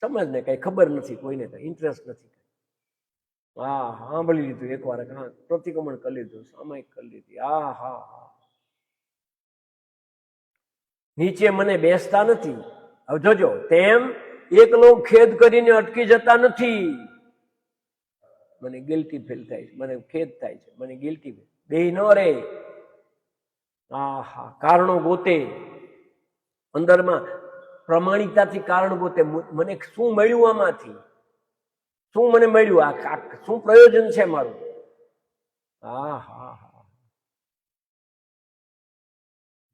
સમજ ને કઈ ખબર નથી, કોઈને કઈ ઇન્ટરેસ્ટ નથી। હા, સાંભળી લીધું એકવાર, પ્રતિક્રમણ કરી લીધું, સામાયિક કરી લીધી। હા હા હા, નીચે મને બેસતા નથી। હવે જોજો, તેમ એકલો ખેદ કરીને અટકી જતા નથી। મને ગિલ્ટી ફીલ થાય છે, મને ખેદ થાય છે, મને ગિલ્ટી, બે ન રે। હા હા, કારણો ગોતે અંદરમાં, પ્રમાણિકતાથી કારણ ગોતે, મને શું મળ્યું આમાંથી, શું મને મળ્યું, આ શું પ્રયોજન છે મારું. હા હા હા,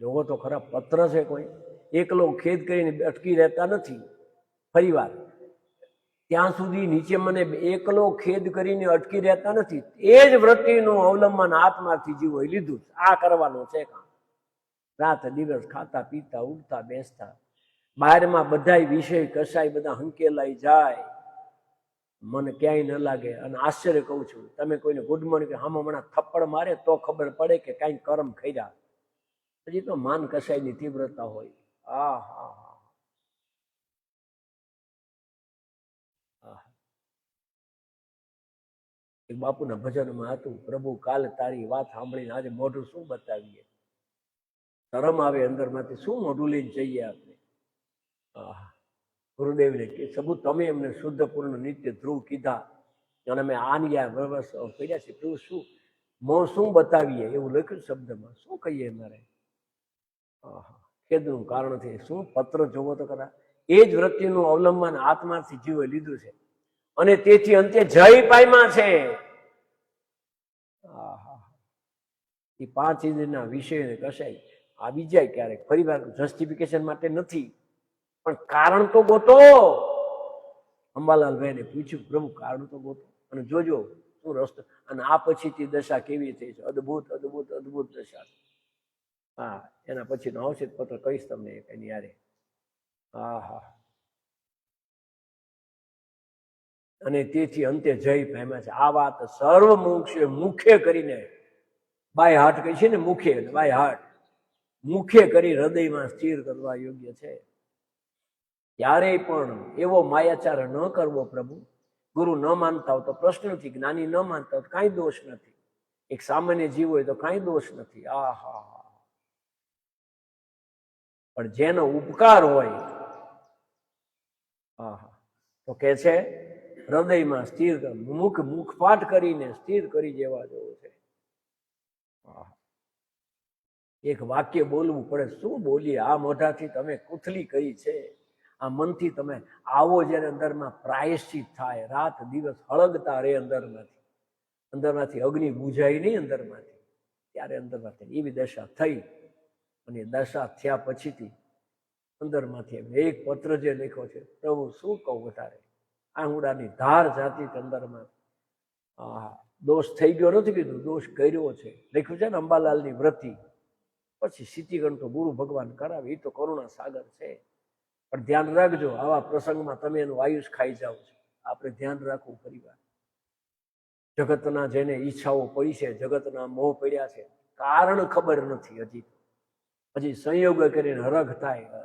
જોવો તો ખરા, પત્ર છે કોઈ એકલો ખેદ કરીને અટકી રહેતા નથી. ફરી વાર, ત્યાં સુધી નીચે મને એકલો ખેદ કરીને અટકી રહેતા નથી. એ જ વૃત્તિનું અવલંબન આત્માથી જીવો લીધું. આ કરવાનું છે કામ. રાત દિવસ ખાતા પીતા ઉઠતા બેસતા, બહારમાં બધા વિષય કસાય બધા હંકેલાઈ જાય, મને ક્યાંય ન લાગે. અને આશ્ચર્ય કહું છું, તમે કોઈને ગુડ મોર્નિંગ હામાં હમણાં થપ્પડ મારે તો ખબર પડે કે કાંઈ કર્મ કર્યા. હજી તો માન કસાયની તીવ્રતા હોય. આ હા હા, એક બાપુના ભજનમાં હતું, પ્રભુ કાલ તારી વાત સાંભળીને આજે મોઢું શું બતાવીએ. શરમ આવે અંદરમાંથી, શું મોઢું લઈને જઈએ આપણે. ગુરુદેવને કે સબૂત તમે એમને શુદ્ધ પૂર્ણ નિત્ય ધ્રુવ કીધા અને અમે આન્યા બરાબર કર્યા છે. તું શું મોં શું બતાવીએ એવું લખ્યું શબ્દમાં, શું કહીએ મારે. ખેદનું કારણ છે શું, પત્ર જોવો તો ખરા. એ જ વૃત્તિનું અવલંબન આત્માથી જીવે લીધું છે અને તેથી અંતે જય પામ્યા છે. એ 5 ઇન્દ્રિયના વિષયને કશાય આવી જાય ક્યારેક, ફરી વાર જસ્ટિફિકેશન માટે નથી, પણ કારણ તો ગોતો. અંબાલાલ ભાઈને પૂછ્યું, પ્રભુ કારણ તો ગોતો અને જોજો શું રસ્તો. અને આ પછીથી દશા કેવી થઈ છે, અદભુત અદભુત અદભુત દશા. હા, એના પછીનો આવશે પત્ર કહીશ તમને એની યારે. હા હા, અને તેથી અંતે જય પામ્યા છે. આ વાત સર્વ મોક્ષે મુખે કરીને, બાય હાટ કહી છે ને, મુખે બાય હાટ, મુખે કરી હૃદયમાં સ્થિર કરવા યોગ્ય છે. ક્યારેય પણ એવો માયાચાર ન કરવો. પ્રભુ ગુરુ ન માનતા હોય તો પ્રશ્ન નથી, જ્ઞાની ન માનતા હોય તો કાંઈ દોષ નથી, એક સામાન્ય જીવ હોય તો કાંઈ દોષ નથી. આ હા હા, પણ જેનો ઉપકાર હોય તો કે છે હૃદયમાં સ્થિર, મુખપાઠ કરીને સ્થિર કરી જેવા જેવું છે. એક વાક્ય બોલવું પડે, શું બોલીએ. આ મોઢાથી તમે કુથલી કરી છે, આ મનથી તમે આવો જ્યારે અંદરમાં પ્રાયશ્ચિત થાય, રાત દિવસ હળગતા રહે અંદરમાંથી અગ્નિ બુઝાય નહીં અંદરમાંથી, ત્યારે અંદરમાંથી એવી દશા થઈ. અને દશા થયા પછીથી અંદરમાંથી એક પત્ર જે લખ્યો છે, પ્રભુ શું કહું વધારે, આંગુડાની ધાર જાતી અંદરમાં. દોષ થઈ ગયો નથી કીધું, દોષ કર્યો છે લખ્યું છે ને, અંબાલાલની વ્રતિ. પછી સ્થિતિગણ તો ગુરુ ભગવાન કરાવે, એ તો કરુણા સાગર છે. પણ ધ્યાન રાખજો, આવા પ્રસંગમાં તમે એનું આયુષ ખાઈ જાઓ છો. આપણે ધ્યાન રાખવું. પરિવાર જગતના જેને ઈચ્છાઓ પડી છે, જગતના મોહ પડ્યા છે, કારણ ખબર નથી. હજી સંયોગ કરીને હરખ થાય,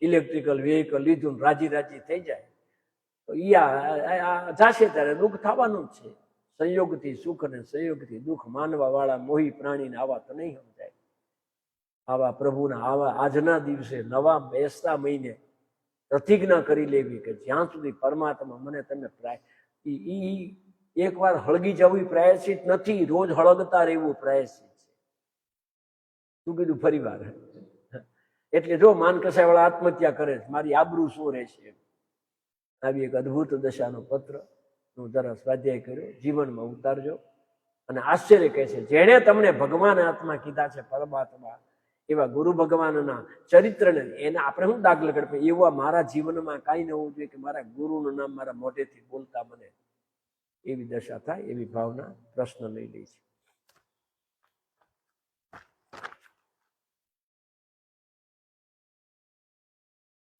ઇલેક્ટ્રિકલ વ્હીકલ લીધું રાજી રાજી થઈ જાય તો જાશે ત્યારે દુઃખ થવાનું જ છે. સંયોગથી સુખ અને સંયોગથી દુઃખ માનવા વાળા મોહી પ્રાણીને આવા તો નહીં સમજાય. આવા પ્રભુના આવા આજના દિવસે નવા બેસતા મહિને પ્રતિજ્ઞા કરી લેવી કે જ્યાં સુધી પરમાત્મા મને તમે એકવાર હળગી જવું પ્રાયશ્ચિત નથી, રોજ હળગતા રહેવું પ્રાયશ્ચિત છે. શું કીધું ફરી વાર? એટલે જો માન કસાય વાળા આત્મહત્યા કરે છે, મારી આબરૂ શું રહેશે. આવી એક અદભુત દશાનો પત્ર હું જરા સ્વાધ્યાય કર્યો, જીવનમાં ઉતારજો. અને આશ્ચર્ય કહે છે, જેણે તમને ભગવાન આત્મા કીધા છે, પરમાત્મા, એવા ગુરુ ભગવાનના ચરિત્રને એને આપણે શું દાખલ કરે, એવા મારા જીવનમાં કાંઈ ન હોવું જોઈએ કે મારા ગુરુનું નામ મારા મોઢેથી બોલતા બને. એવી દશા થાય એવી ભાવના પ્રશ્ન લઈ લે છે.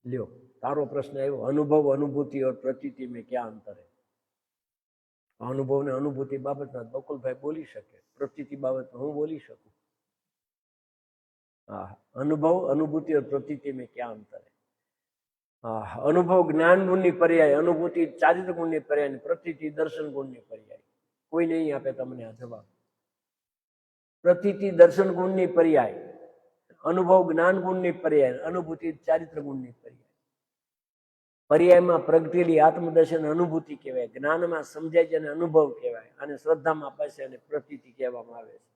લ્યો, તારો પ્રશ્ન આવ્યો, અનુભવ અનુભૂતિ और प्रतीति में क्या अंतर है? અનુભવ ને અનુભૂતિ બાબતમાં બકુલભાઈ બોલી શકે, પ્રતીતિ બાબતમાં હું બોલી શકું. અનુભવ અનુભૂતિ और प्रतीति में क्या अंतर है? અનુભવ જ્ઞાન ગુણની પર્યાય, અનુભૂતિ ચારિત્ર ગુણની પર્યાય, પ્રતીતિ દર્શન ગુણની પર્યાય. કોઈ નહીં આપે તમને આ જવાબ. પ્રતીતિ દર્શન ગુણની પર્યાય, અનુભવ જ્ઞાન ગુણની પર્યાય, અનુભૂતિ ચારિત્ર ગુણની પર્યાય. પર્યાયમાં પ્રગટેલી આત્મદર્શન અનુભૂતિ કહેવાય, જ્ઞાનમાં સમજાય છે અને અનુભવ કહેવાય, અને શ્રદ્ધામાં પાસે અને પ્રતીતિ કહેવામાં આવે છે.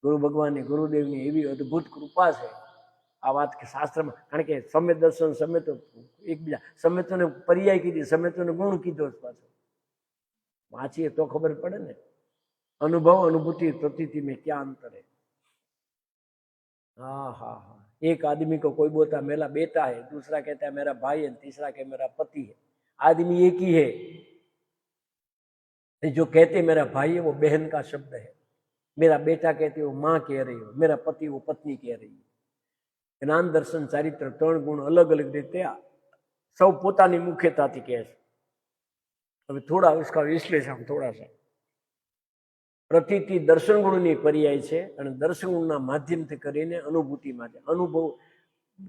ગુરુ ભગવાનની ગુરુદેવની એવી અદભુત કૃપા છે, આ વાત કે શાસ્ત્રમાં, કારણ કે સમ્યક દર્શન સમ્યક તો એકબીજા સમ્યકોને પર્યાય કીધી, સમ્યકોને ગુણ કીધો પાછો. વાંચીએ તો ખબર પડે ને. अनुभव अनुभूति प्रतीति में क्या अंतर है. हाँ हाँ हाँ. एक आदमी को कोई बोलता मेरा बेटा है, दूसरा कहता है मेरा भाई है, तीसरा कहता है मेरा पति है. आदमी एक ही है. जो कहते मेरा भाई है वो बहन का शब्द है, मेरा बेटा कहते वो माँ कह रही हो, मेरा पति वो पत्नी कह रही है. ज्ञान दर्शन चारित्र त्रण गुण अलग अलग रीते सौ पोतानी मुख्यताथी कहे छे. હવે થોડા उसका विश्लेषण थोड़ा सा. પ્રતીતિ દર્શન ગુણની પર્યાય છે અને દર્શન ગુણના માધ્યમથી કરીને અનુભૂતિ માટે અનુભવ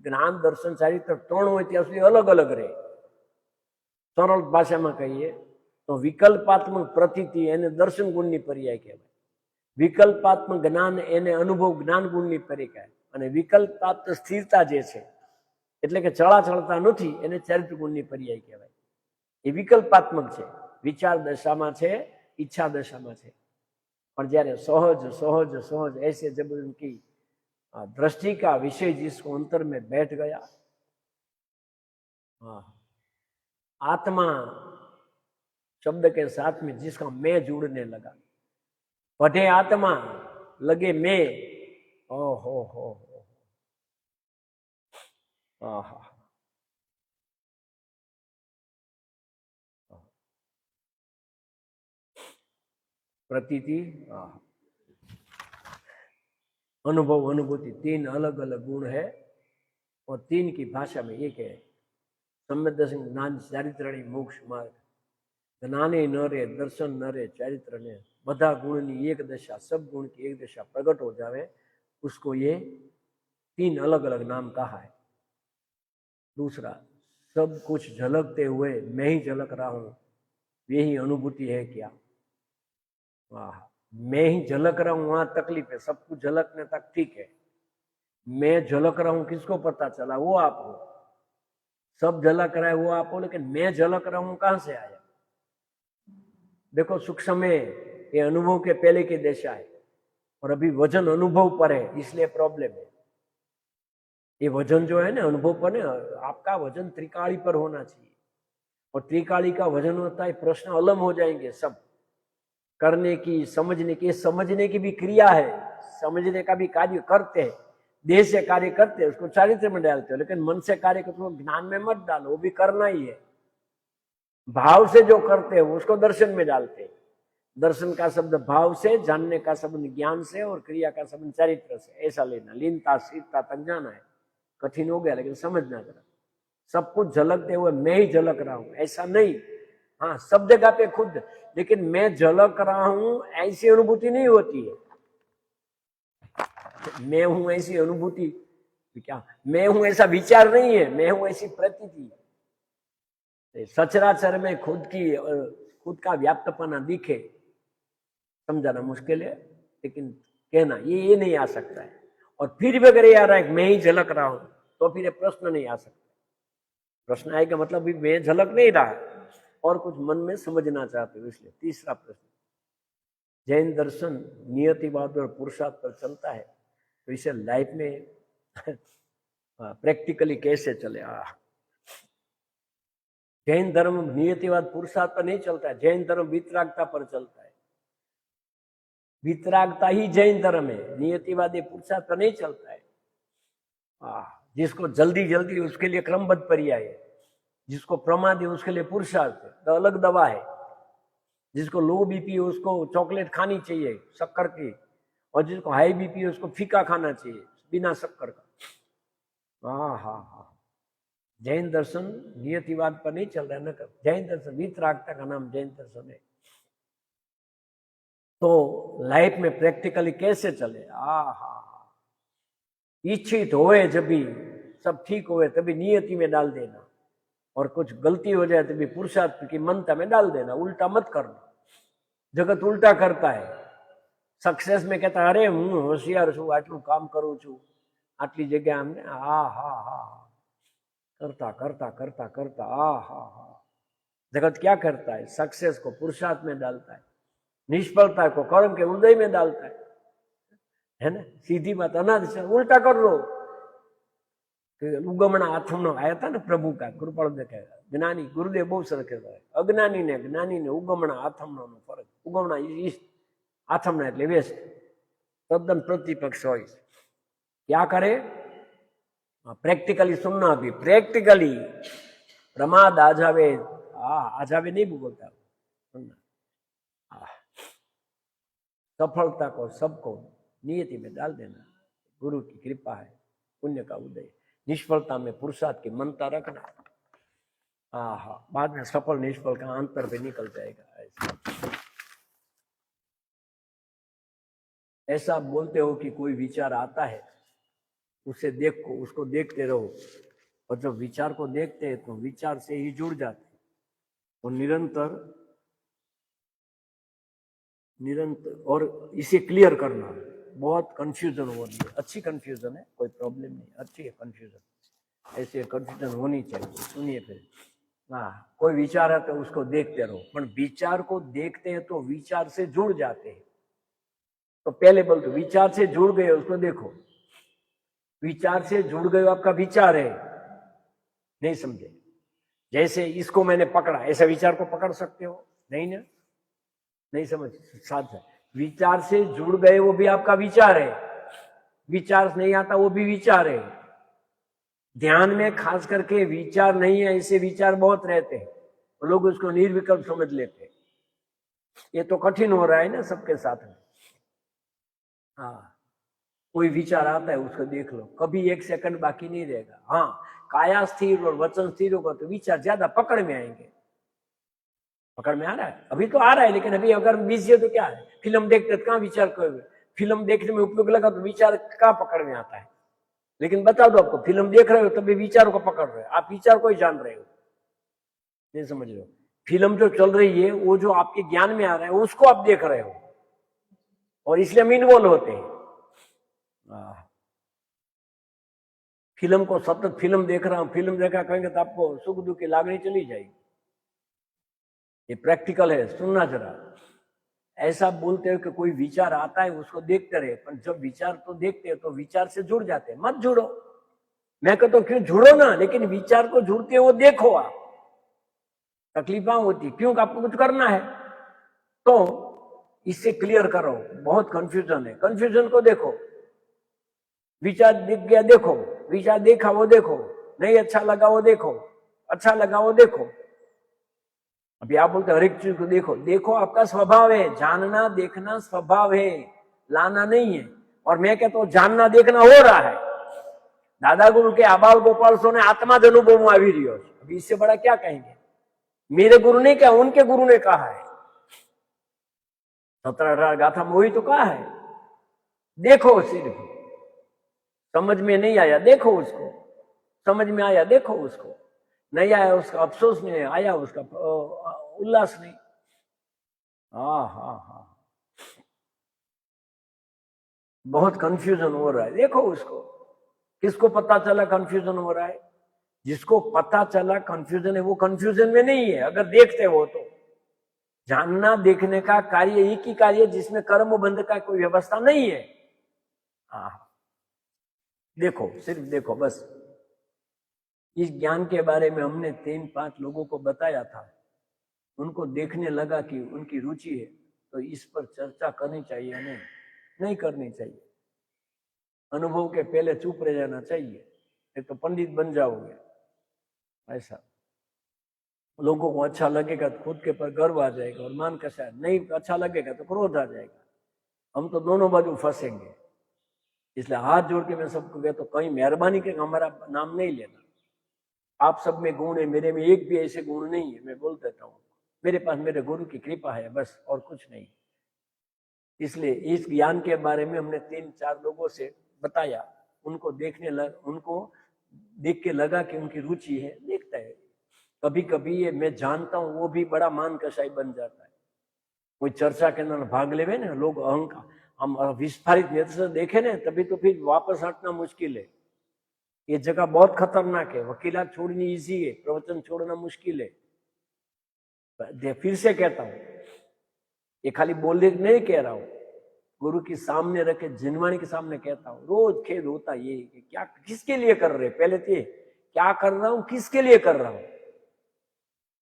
જ્ઞાન દર્શન ચારિત્ર ત્રણ હોય ત્યાં સુધી અલગ અલગ રહે. સરળ ભાષામાં કહીએ તો વિકલ્પાત્મક પ્રતીતિ એને દર્શન ગુણની પર્યાય કહેવાય, વિકલ્પાત્મક જ્ઞાન એને અનુભવ જ્ઞાન ગુણની પર્યાય, અને વિકલ્પાત્મક સ્થિરતા જે છે એટલે કે ચળાચળતા નથી એને ચારિત્ર ગુણની પર્યાય કહેવાય. એ વિકલ્પાત્મક છે, વિચાર દશામાં છે, ઈચ્છા દશામાં છે. पर जયારે सहज सहज सहज ऐसे जब उनकी दृष्टि का विषय जिसको अंतर में बैठ गया, आत्मा शब्द के साथ में जिसका मैं जुड़ने लगा, पढ़े आत्मा लगे मैं, ओ हो आहा. प्रतीति अनुभव अनुभूति तीन अलग अलग गुण है और तीन की भाषा में एक है. सम्यक दर्शन ज्ञान चारित्र मोक्ष मार्ग. ज्ञाने न रे, दर्शन न रे, चारित्र ने बधा गुण की एक दशा, सब गुण की एक दशा प्रकट हो जावे, उसको ये तीन अलग अलग नाम कहा है. दूसरा, सब कुछ झलकते हुए मैं ही झलक रहा हूं, यही अनुभूति है क्या. वाह, मैं ही झलक रहा हूं वहां तकलीफ है. सब कुछ झलकने तक ठीक है, मैं झलक रहा हूं किसको पता चला, वो आप हो. सब झलक रहा है वो आप हो, लेकिन मैं झलक रहा हूं कहां से आया. देखो सूक्ष्म में ये अनुभव के पहले की दशा है और अभी वजन अनुभव पर है, इसलिए प्रॉब्लम है. ये वजन जो है ना अनुभव पर, आपका वजन त्रिकाली पर होना चाहिए, और त्रिकाली का वजन होता है प्रश्न अलग हो जाएंगे सब. करने की, समझने की, समझने की भी क्रिया है, समझने का भी कार्य करते हैं, देह से कार्य करते हैं, उसको चारित्र में डालते हो, लेकिन मन से कार्य करते हो ज्ञान में मत डालो, वो भी करना ही है. भाव से जो करते हैं उसको दर्शन में डालते हैं. दर्शन का शब्द भाव से, जानने का शब्द ज्ञान से, और क्रिया का शब्द चारित्र से, ऐसा लेना. लीनता स्थिरता तक जाना है. कठिन हो गया लेकिन समझना जरा. सब कुछ झलकते हुए मैं ही झलक रहा हूं ऐसा नहीं. हाँ, सब जगह पे खुद, लेकिन मैं झलक रहा हूं ऐसी अनुभूति नहीं होती है. मैं हूं ऐसी अनुभूति क्या, मैं हूं ऐसा विचार नहीं है, मैं हूं ऐसी प्रतीति. सचराचर में खुद का व्याप्तपना दिखे, समझाना मुश्किल है, लेकिन कहना ये नहीं आ सकता है. और फिर भी अगर ये आ रहा है मैं ही झलक रहा हूं तो फिर ये प्रश्न नहीं आ सकता. प्रश्न आएगा मतलब भी मैं झलक नहीं रहा और कुछ मन में समझना चाहते हो, इसलिए. तीसरा प्रश्न, जैन दर्शन नियतिवाद और पुरुषार्थ पर चलता है, तो इसे लाइफ में प्रैक्टिकली कैसे चले. जैन धर्म नियतिवाद पुरुषार्थ पर नहीं चलता है, जैन धर्म वितरागता पर चलता है. वितरागता ही जैन धर्म है, नियतिवाद पुरुषार्थ पर नहीं चलता है. जिसको जल्दी जल्दी उसके लिए क्रमबद्ध पर्याय है, जिसको प्रमाद है उसके लिए पुरुषार्थ है, तो अलग दवा है. जिसको लो बीपी है उसको चॉकलेट खानी चाहिए शक्कर की, और जिसको हाई बीपी है उसको फीका खाना चाहिए बिना शक्कर का. हाँ, जैन दर्शन नियतिवाद पर नहीं चल रहा है. न जैन दर्शन वितरागता का नाम जैन दर्शन है. तो लाइफ में प्रैक्टिकली कैसे चले. इच्छित होए जब भी सब ठीक होए तभी नियति में डाल देना, और कुछ गलती हो जाए तभी पुरुषार्थ की मनता में डाल देना. उल्टा मत करना. जगत उल्टा करता है. सक्सेस में कहता अरे हूँ होशियार छू, आटलू काम करूँ छू, आटली जगह हमने करता करता करता करता जगत क्या करता है, सक्सेस को पुरुषार्थ में डालता है, निष्फलता को कर्म के उदय में डालता है ना. सीधी बात, अनाद से उल्टा कर लो. ઉગમણા આથમનો આયા હતા ને પ્રભુ કા કૃપાળુ દેખાય જ્ઞાની ગુરુદેવ બહુ સરસ કહેતા અજ્ઞાની ને જ્ઞાની ને ઉગમણા આથમનો ફરક ઉગમણા ઈસ્ટ આથમના એટલે વેસ્ટ तद्दन प्रतिपक्ष हो क्या करे प्रैक्टिकली सुनना भी प्रैक्टिकली प्रमाद आ जावे नहीं बोलता सफलता को सबको नियति में डाल देना गुरु की कृपा है पुण्य का उदय निष्फलता में पुरुषार्थ की मनता रखना हाँ बाद में सफल निष्फल का अंतर भी निकल जाएगा ऐसा बोलते हो कि कोई विचार आता है उसे देखो उसको देखते रहो और जब विचार को देखते हैं तो विचार से ही जुड़ जाते हैं और निरंतर और इसे क्लियर करना बहुत कंफ्यूजन हो रही है अच्छी कंफ्यूजन है कोई प्रॉब्लम नहीं अच्छी है कंफ्यूजन ऐसे कंफ्यूजन होनी चाहिए सुनिए फिर हाँ कोई विचार है तो उसको देखते रहो पर विचार को देखते हैं तो विचार से जुड़ जाते हैं तो पहले बोल दो विचार से जुड़ गए उसको देखो विचार से जुड़ गए आपका विचार है नहीं समझे जैसे इसको मैंने पकड़ा ऐसा विचार को पकड़ सकते हो नहीं ना नहीं समझ साथ है विचार से जुड़ गए वो भी आपका विचार है विचार नहीं आता वो भी विचार है ध्यान में खास करके विचार नहीं है ऐसे विचार बहुत रहते हैं लोग उसको निर्विकल्प समझ लेते हैं ये तो कठिन हो रहा है ना सबके साथ में हाँ कोई विचार आता है उसको देख लो कभी एक सेकंड बाकी नहीं रहेगा हाँ काया स्थिर और वचन स्थिर होगा तो विचार ज्यादा पकड़ में आएंगे पकड़ में आ रहा है अभी तो आ रहा है लेकिन अभी अगर बिजी है तो क्या है फिल्म देखते तो कहाँ विचार करोगे फिल्म देखने में उपयोग लगा तो विचार कहाँ पकड़ में आता है लेकिन बता दो आपको फिल्म देख रहे हो तभी विचार को पकड़ रहे हो आप विचार को ही जान रहे हो नहीं समझ रहे हो फिल्म जो चल रही है वो जो आपके ज्ञान में आ रहा है उसको आप देख रहे हो और इसलिए हम इन्वॉल्व होते हैं फिल्म को सतत फिल्म देख रहा हूं फिल्म देखा कहेंगे तो आपको सुख दुख की लागणी चली जाएगी ये प्रैक्टिकल है सुनना जरा ऐसा बोलते हो कि कोई विचार आता है उसको देखते रहे पर जब विचार तो देखते हैं तो विचार से जुड़ जाते हैं मत जुड़ो मैं कहता हूं क्यों जुड़ो ना लेकिन विचार को जुड़ते हो देखो आप तकलीफा होती क्यों आपको कुछ करना है तो इससे क्लियर करो बहुत कंफ्यूजन है कंफ्यूजन को देखो विचार दिख गया देखो विचार देखा वो देखो नहीं अच्छा लगा वो देखो अच्छा लगा वो देखो अभी आप बोलते हर एक चीज को देखो देखो आपका स्वभाव है जानना देखना स्वभाव है लाना नहीं है और मैं कहता हूं जानना देखना हो रहा है दादा गुरु के आबाल गोपाल सो ने आत्मा ज अनुभव में આવી રહ્યો છે अभी इससे बड़ा क्या कहेंगे मेरे गुरु ने क्या उनके गुरु ने कहा है 17-18 गाथा में वही तो कहा है देखो सिर्फ समझ में नहीं आया देखो उसको समझ में आया देखो उसको नहीं आया उसका अफसोस नहीं आया उसका उल्लास नहीं हाँ बहुत कंफ्यूजन हो रहा है देखो उसको किसको पता चला कंफ्यूजन हो रहा है जिसको पता चला कंफ्यूजन है वो कंफ्यूजन में नहीं है अगर देखते हो तो जानना देखने का कार्य एक ही कार्य जिसमें कर्म बंध का कोई व्यवस्था नहीं है हाँ देखो सिर्फ देखो बस इस ज्ञान के बारे में हमने 3-5 लोगों को बताया था उनको देखने लगा कि उनकी रुचि है तो इस पर चर्चा करनी चाहिए नहीं करनी चाहिए अनुभव के पहले चुप रह जाना चाहिए नहीं तो पंडित बन जाओगे ऐसा लोगों को अच्छा लगेगा तो खुद के पर गर्व आ जाएगा और मान कैसा नहीं अच्छा लगेगा तो क्रोध आ जाएगा हम तो दोनों बाजू फंसेंगे इसलिए हाथ जोड़ के मैं सबको कहता तो कहीं मेहरबानी के हमारा नाम नहीं लेना आप सब में गुण है मेरे में एक भी ऐसे गुण नहीं है मैं बोल देता हूँ मेरे पास मेरे गुरु की कृपा है बस और कुछ नहीं इसलिए इस ज्ञान के बारे में हमने 3-4 लोगों से बताया उनको उनको देख के लगा कि उनकी रुचि है देखता है कभी कभी ये मैं जानता हूं वो भी बड़ा मान कसाई बन जाता है कोई चर्चा के अंदर भाग लेवे ना लोग अहंकार हम विस्फारित नेत्र से देखे ना तभी तो फिर वापस हटना मुश्किल है ये जगह बहुत खतरनाक है वकीलात छोड़नी इजी है प्रवचन छोड़ना मुश्किल है फिर से कहता हूं ये खाली बोलने नहीं कह रहा हूं गुरु के सामने रखे जिनवाणी के सामने कहता हूँ, रोज खेद होता ये कि क्या किसके लिए कर रहे, पहले तो क्या कर रहा हूं, किसके लिए कर रहा हूं।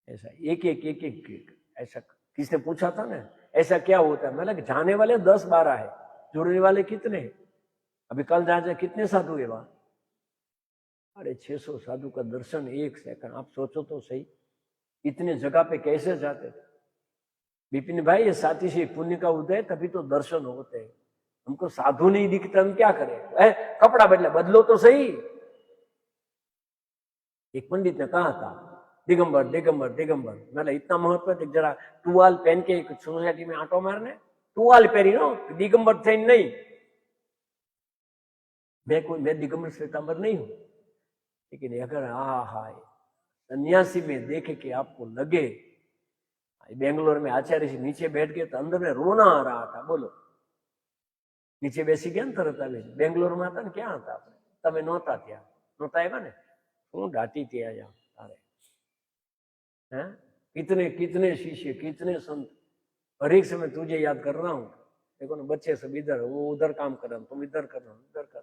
ऐसा एक एक एक एक ऐसा किसने पूछा था ना, ऐसा क्या होता है। मतलब जाने वाले 10-12 है, जुड़ने वाले कितने हैं। अभी कल जाए कितने साधु है वहां, अरे 600 साधु का दर्शन 1 सेकंड। आप सोचो तो सही, इतने जगह पे कैसे जाते थे। विपिन भाई ये साथी से पुण्य का उदय तभी तो दर्शन होते हैं। हमको साधु नहीं दिखता, हम क्या करें। कपड़ा बदलो तो सही। एक पंडित ने कहा था दिगंबर दिगंबर दिगंबर, मतलब इतना महत्व है। जरा टुवाल पहन के एक सोसाइटी में आटो मारने, टुवाल पहनी नो दिगंबर थे नहीं। मैं दिगंबर श्वेतांबर नहीं हूं, लेकिन अगर सन्यासी में देखे कि आपको लगे, बेंगलोर में आचार्य से नीचे बैठ गए तो अंदर में रोना आ रहा था। बोलो नीचे बेसी गया ने तरत बेंगलोर में था ने क्या था आपने, तमे नहोता त्या नहोता आव्या ने, हूँ डाटी थी आया तारे। हैं कितने कितने शिष्य, कितने संत, हर एक समय तुझे याद कर रहा हूं। देखो ना बच्चे सब इधर, वो उधर काम कर रहा हूं, तुम इधर कर रहा हूं, इधर कर।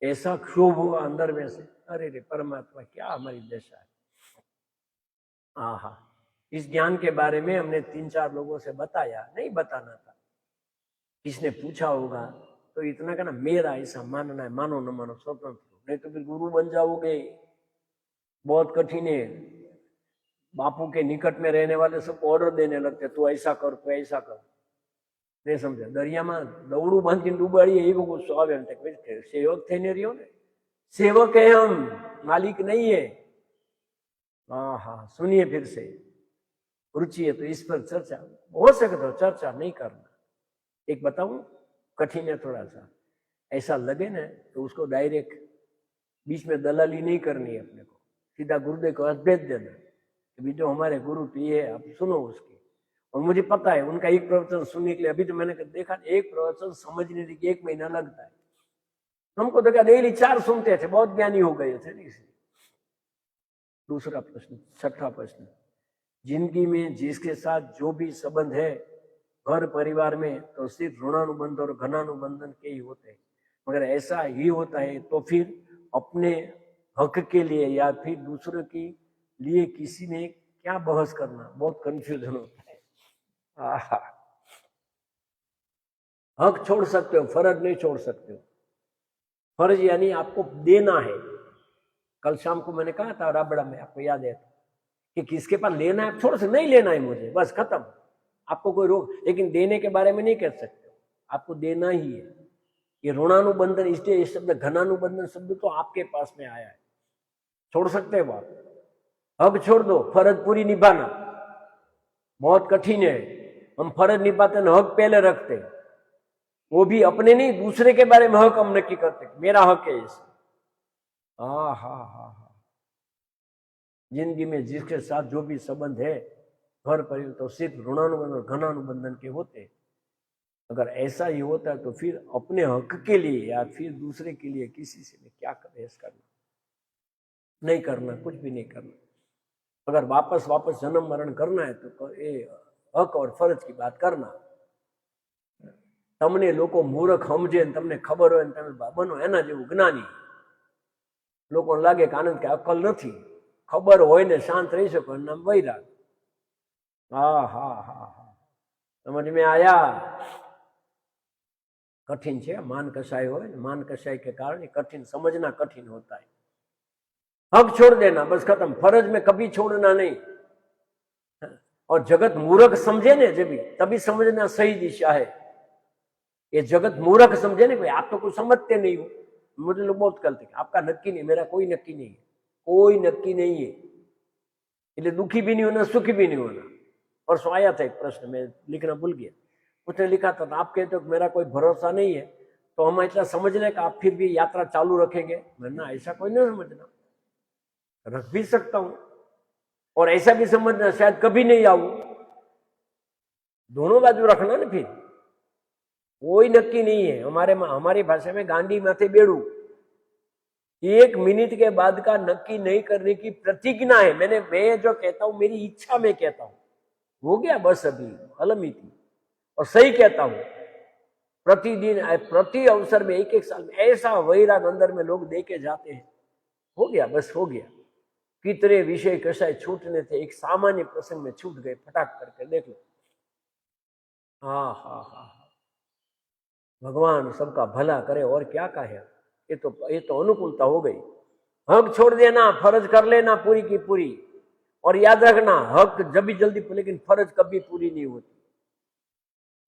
ऐसा क्षोभ हुआ अंदर में से, अरे रे परमात्मा क्या हमारी दशा है। इस ज्ञान के बारे में हमने 3-4 लोगों से बताया, नहीं बताना था। किसने पूछा होगा तो इतना कहना मेरा ऐसा मानना है, मानो न मानो स्वतंत्र, नहीं तो फिर गुरु बन जाओगे, बहुत कठिन है। बापू के निकट में रहने वाले सबको ऑर्डर देने लगते, तू ऐसा कर, तू ऐसा कर। नहीं समझे, दरिया में दौड़ू बांधी डूबाड़िए एवं गुस्सो आवे। सेवक थे नहीं रहो ने, सेवक है हम, मालिक नहीं है। सुनिए फिर से, रुचि है तो इस पर चर्चा हो सके तो चर्चा नहीं करना। एक बताऊं, कठिन है थोड़ा सा, ऐसा लगे ना तो उसको डायरेक्ट बीच में दलाली नहीं करनी है अपने को, सीधा गुरुदेव को भेज देना कि जो हमारे गुरु पी है आप सुनो उसकी। और मुझे पता है उनका एक प्रवचन सुनने के लिए, अभी तो मैंने देखा एक प्रवचन समझने के 1 महीना लगता है। हमको देखा डेली 4 सुनते थे, बहुत ज्ञानी हो गए थे। इसलिए दूसरा प्रश्न, छठा प्रश्न, जिंदगी में जिसके साथ जो भी संबंध है घर परिवार में, तो सिर्फ ऋणानुबंध और घनानुबंधन के ही होते हैं। मगर ऐसा ही होता है तो फिर अपने हक के लिए या फिर दूसरों के लिए किसी ने क्या बहस करना, बहुत कंफ्यूजन होता है। हक छोड़ सकते हो, फर्ज नहीं छोड़ सकते हो। फर्ज यानी आपको देना है। कल शाम को मैंने कहा था राबड़ा में, आपको याद है कि किसके पास लेना है, छोड़ सकते, नहीं लेना है मुझे, बस खत्म। आपको कोई रोक, लेकिन देने के बारे में नहीं कह सकते, आपको देना ही है। ये ऋणानुबंधन, इसलिए ये शब्द घनानुबंधन शब्द तो आपके पास में आया है। छोड़ सकते हो आप, हक छोड़ दो, फर्ज पूरी निभाना बहुत कठिन है। हम फर्ज निभाते हैं, हक पहले रखते, वो भी अपने नहीं दूसरे के बारे में हक हम नक्की करते, मेरा हक है इस। जिंदगी में जिसके साथ जो भी संबंध है घर परिवार, तो सिर्फ ऋणानुबंधन और घनानुबंधन के होते। अगर ऐसा ही होता है तो फिर अपने हक के लिए या फिर दूसरे के लिए किसी से क्या बहस करना, नहीं करना, कुछ भी नहीं करना। अगर वापस जन्म मरण करना है तो ये हक और फर्ज की बात करना। तमने लोको मूर्ख समझे, तमने खबर हो तमे बनो एना जेवुं ज्ञानी। लोकोने लागे कि आनंद के अक्कल नहीं, खबर होय ने शांत रही सको, नाम वैराग। समझ में आया। कठिन है मान कसाई हो, मान कसाई के कारण कठिन समझना कठिन होता है। हक छोड़ देना, बस खत्म। फर्ज में कभी छोड़ना नहीं। और जगत मूर्ख समझे ने जब तभी समझना सही दिशा है। ये जगत मूर्ख समझे ना, आप तो कुछ समझते नहीं हो। मुझे लोग बहुत कहते आपका नक्की नहीं, मेरा कोई नक्की नहीं है, कोई नक्की नहीं है। इसलिए दुखी भी नहीं होना, सुखी भी नहीं होना। और सो आया था एक प्रश्न, मैं लिखना भूल गया। उसने लिखा था, आप कहते हो मेरा कोई भरोसा नहीं है, तो हम इतना समझ लें कि आप फिर भी यात्रा चालू रखेंगे। मैंने ऐसा कोई नहीं समझना, रख भी सकता हूं, और ऐसा भी समझना शायद कभी नहीं आऊं। दोनों बाजू रखना ना, फिर कोई नक्की नहीं है। हमारी भाषा में गांडी माथे बेड़ू, 1 मिनट के बाद का नक्की नहीं करने की प्रतिज्ञा है। मैं जो कहता हूं मेरी इच्छा में कहता हूं, हो गया बस, अभी अलमी थी। और सही कहता हूं, प्रतिदिन प्रति अवसर में एक एक साल में ऐसा वैराग अंदर में लोग दे के जाते हैं। हो गया, बस हो गया। कितने विषय कसाय छूटने थे, एक सामान्य प्रसंग में छूट गए फटाक करके, देख लो। हाँ हाँ हाँ, भगवान सबका भला करे और क्या कहे। ये तो अनुकूलता हो गई। हक छोड़ देना, फर्ज कर लेना पूरी की पूरी। और याद रखना, हक जब भी जल्दी, लेकिन फर्ज कभी पूरी नहीं होती।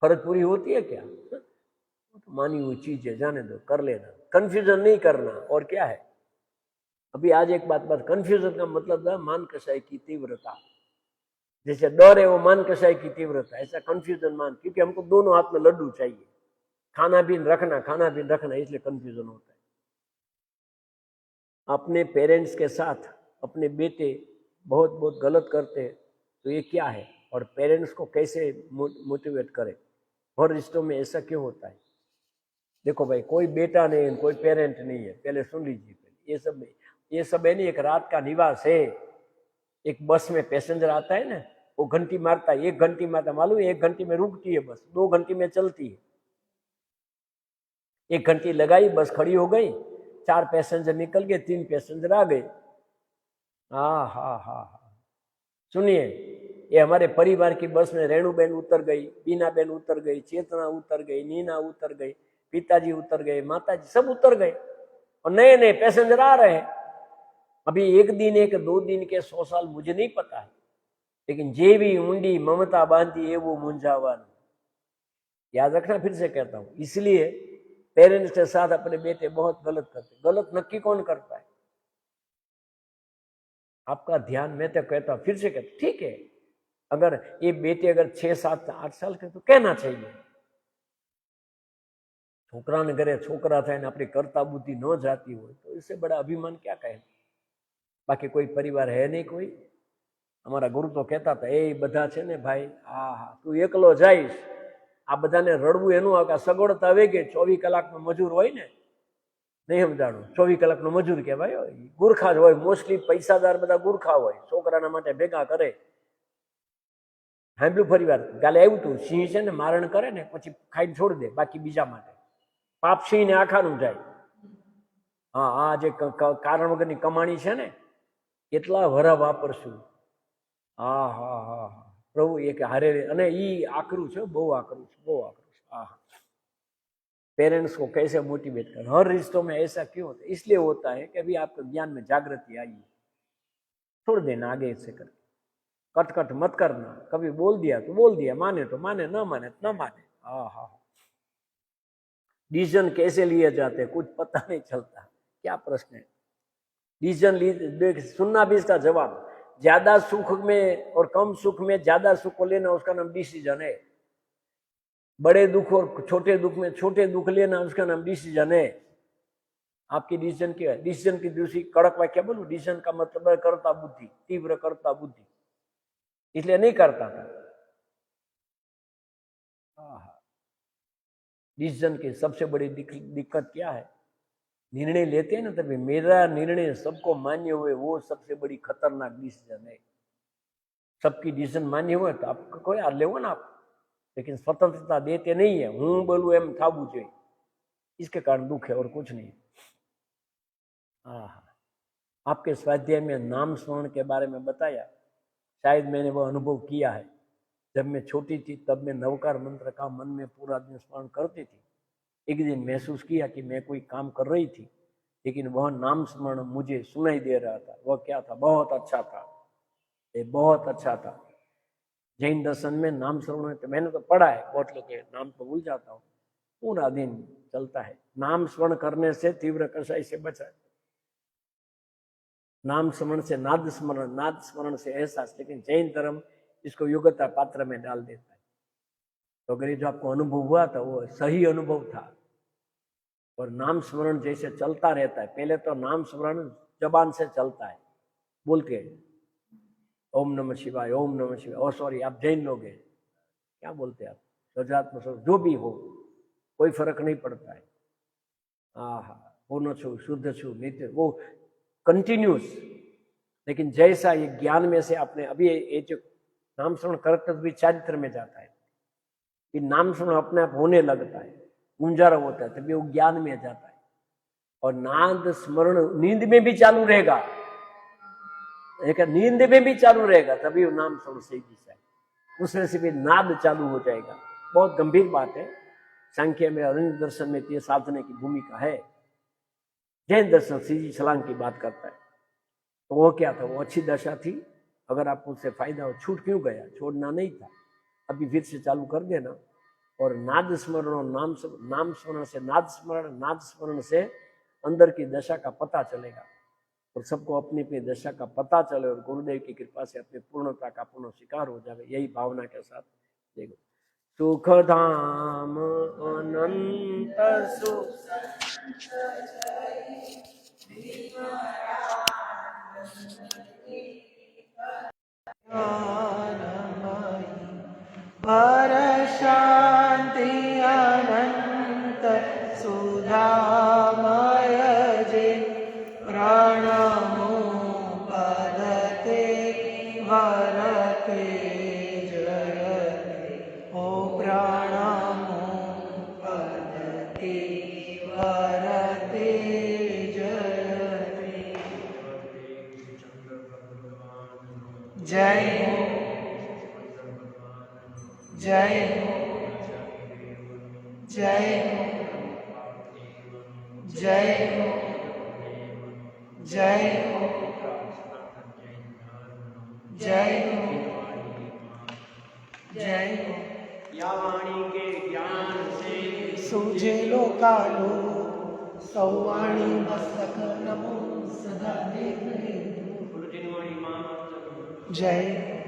फर्ज पूरी होती है क्या? तो मानी हुई चीज है, जाने दो, कर लेना, कंफ्यूजन नहीं करना। और क्या है, अभी आज एक बात, कंफ्यूजन का मतलब है मान कसाई की तीव्रता। जैसे डर है वो मान कसाई की तीव्रता, ऐसा कंफ्यूजन मान, क्योंकि हमको दोनों हाथ में लड्डू चाहिए, खाना भी रखना, इसलिए कंफ्यूजन होता है। अपने पेरेंट्स के साथ अपने बेटे बहुत बहुत गलत करते हैं तो ये क्या है, और पेरेंट्स को कैसे मोटिवेट करें। और रिश्तों में ऐसा क्यों होता है? देखो भाई, कोई बेटा नहीं, कोई पेरेंट नहीं है, पहले सुन लीजिए। ये सब है नहीं, एक रात का निवास है। एक बस में पैसेंजर आता है ना, वो घंटी मारता है, 1 घंटी मारता, मालूम है 1 घंटे में रुकती है बस, 2 घंटे में चलती है। 1 घंटी लगाई, बस खड़ी हो गई, 4 पैसेंजर निकल गए, 3 पैसेंजर आ गए। हाँ हाँ हाँ हाँ, सुनिए, ये हमारे परिवार की बस में रेणुबेन उतर गई, बीनाबेन उतर गई, चेतना उतर गई, नीना उतर गई, पिताजी उतर गए, माताजी सब उतर गए, और नए नए पैसेंजर आ रहे हैं। अभी 1 दिन, 1-2 दिन के 100 साल मुझे नहीं पता है, लेकिन जेवी ऊंडी ममता बांधी है वो मुंजावान। याद रखना, फिर से कहता हूं। इसलिए पेरेंट्स के साथ अपने बेटे बहुत गलत करते। गलत नक्की कौन करता है? आपका ध्यान, मैं तो कहता हूं, फिर से कहता, ठीक है, अगर ये बेटे अगर 6, 7, 8 साल के तो कहना चाहिए, छोकरा ने घरे छोकरा था, अपनी कर्ता बुद्धि न जाती हो तो इससे बड़ा अभिमान क्या कहे। बाकी कोई परिवार है नहीं कोई। हमारा गुरु तो कहता था, ए બધા છે ને ભાઈ, હા, તું એકલો જઈશ, આ બધાને રડવું એનું આવે, સગવડતા આવે કે 24 કલાકનો મજૂર હોય ને, નહીં સમજાણું, 24 કલાકનો મજૂર કહેવાય, ગુરખા જ હોય, મોસ્ટલી પૈસાદાર બધા ગુરખા હોય, છોકરાના માટે ભેગા કરે। સાંભળ્યું ફરી વાર, કાલે આવ્યું હતું, સિંહ છે ને મારણ કરે ને પછી ખાઈને છોડી દે, બાકી બીજા માટે પાપ સિંહને આખાનું જાય। હા, આ જે કારણ વગરની કમાણી છે ને, કેટલા વરા વાપરશું। હા હા હા હા, प्रभु ये कि हारे, अने ई आकरू छे, बहु आकरू छे, बहु आकरू छे। हाँ, पेरेंट्स को कैसे मोटिवेट कर। हर रिश्तों में ऐसा क्यों होता है? इसलिए होता है कि अभी आपके ज्ञान में जागृति आई है, छोड़ देना आगे से कर, कट मत करना। कभी बोल दिया तो बोल दिया, माने तो माने, ना माने तो ना माने। हाँ हाँ, डिसीजन कैसे लिए जाते हैं कुछ पता नहीं चलता। क्या प्रश्न है? डिसीजन सुनना भी इसका जवाब। ज्यादा सुख में और कम सुख में ज्यादा सुख को लेना, उसका नाम डिसीजन है। बड़े दुख और छोटे दुख में छोटे दुख लेना, उसका नाम डिसीजन है। आपकी डिसीजन क्या है? डिसीजन की दूसरी कड़क वाक्य बोलूं, डिसीजन का मतलब है कर्ता बुद्धि, तीव्र कर्ता बुद्धि, इसलिए नहीं करता था। डिसीजन की सबसे बड़ी दिक्कत क्या है? निर्णय लेते हैं ना, तभी मेरा निर्णय सबको मान्य हुए, वो सबसे बड़ी खतरनाक डिसीजन है। सबकी डिसीजन मान्य हुए तो आप कोई आ ले ना आप, लेकिन स्वतंत्रता देते नहीं है। हूँ बोलू एम थाबू चाहिए, इसके कारण दुख है और कुछ नहीं। आपके स्वाध्याय में नाम स्मरण के बारे में बताया, शायद मैंने वो अनुभव किया है। जब मैं छोटी थी तब मैं नवकार मंत्र का मन में पूरा दिन स्मरण करती थी। एक दिन महसूस किया कि मैं कोई काम कर रही थी, लेकिन वह नाम स्मरण मुझे सुनाई दे रहा था। वह क्या था? बहुत अच्छा था, ये बहुत अच्छा था। जैन दर्शन में नाम स्मरण, तो मैंने तो पढ़ा है, बहुत लोग के नाम तो भूल जाता हूँ, पूरा दिन चलता है। नाम स्मरण करने से तीव्र कषाय से बचा, नाम स्मरण से नाद स्मरण, नाद स्मरण से एहसास। लेकिन जैन धर्म इसको योग्यता पात्र में डाल देता है। तो अगर ये जो आपको अनुभव हुआ था वो सही अनुभव था, और नाम स्मरण जैसे चलता रहता है। पहले तो नाम स्मरण जबान से चलता है, बोल के ओम नमः शिवाय, ओम नमः शिवाय। ओ सॉरी, आप जैन लोग हैं, क्या बोलते हैं आप, सजात्म जो भी हो, कोई फर्क नहीं पड़ता है। पूर्ण छू, शुद्ध छू, नित्य, वो कंटिन्यूस। लेकिन जैसा ये ज्ञान में से आपने अभी ये जो नाम स्मरण करते भी चारित्र में जाता है, कि नाम सुनो अपने आप होने लगता है, गुंजारा होता है, तभी वो ज्ञान में जाता है। और नाद स्मरण नींद में भी चालू रहेगा, एक नींद में भी चालू रहेगा, तभी वो नाम स्मरण सही दिशा है, उसमें से भी नाद चालू हो जाएगा। बहुत गंभीर बात है। सांख्य में अरण्य दर्शन में ये साधने की भूमिका है। जैन दर्शन सीधी छलांग की बात करता है। तो वो क्या था, वो अच्छी दशा थी। अगर आपको उससे फायदा हो, छूट क्यों गया, छोड़ना नहीं था, अभी फिर से चालू कर देना। और नाद स्मरण और नाम स्मरण से नाद स्मरण से अंदर की दशा का पता चलेगा और सबको अपनी अपनी दशा का पता चले और गुरुदेव की कृपा से अपनी पूर्णता का पूर्ण शिकार हो जाए। यही भावना के साथ देखो। सुख धाम अनंत सुख पर शांति अनंत सुधामय जे प्राणमो पदते वरते जयते। ओ प्राणमो पदते वरते जयते। जय हो, जय हो, जय हो, जय हो, जय हो, जय हो, जय हो। या वाणी के ज्ञान से सूझे लोकालो सौवाणी मस्तक नमो सदा देव। जय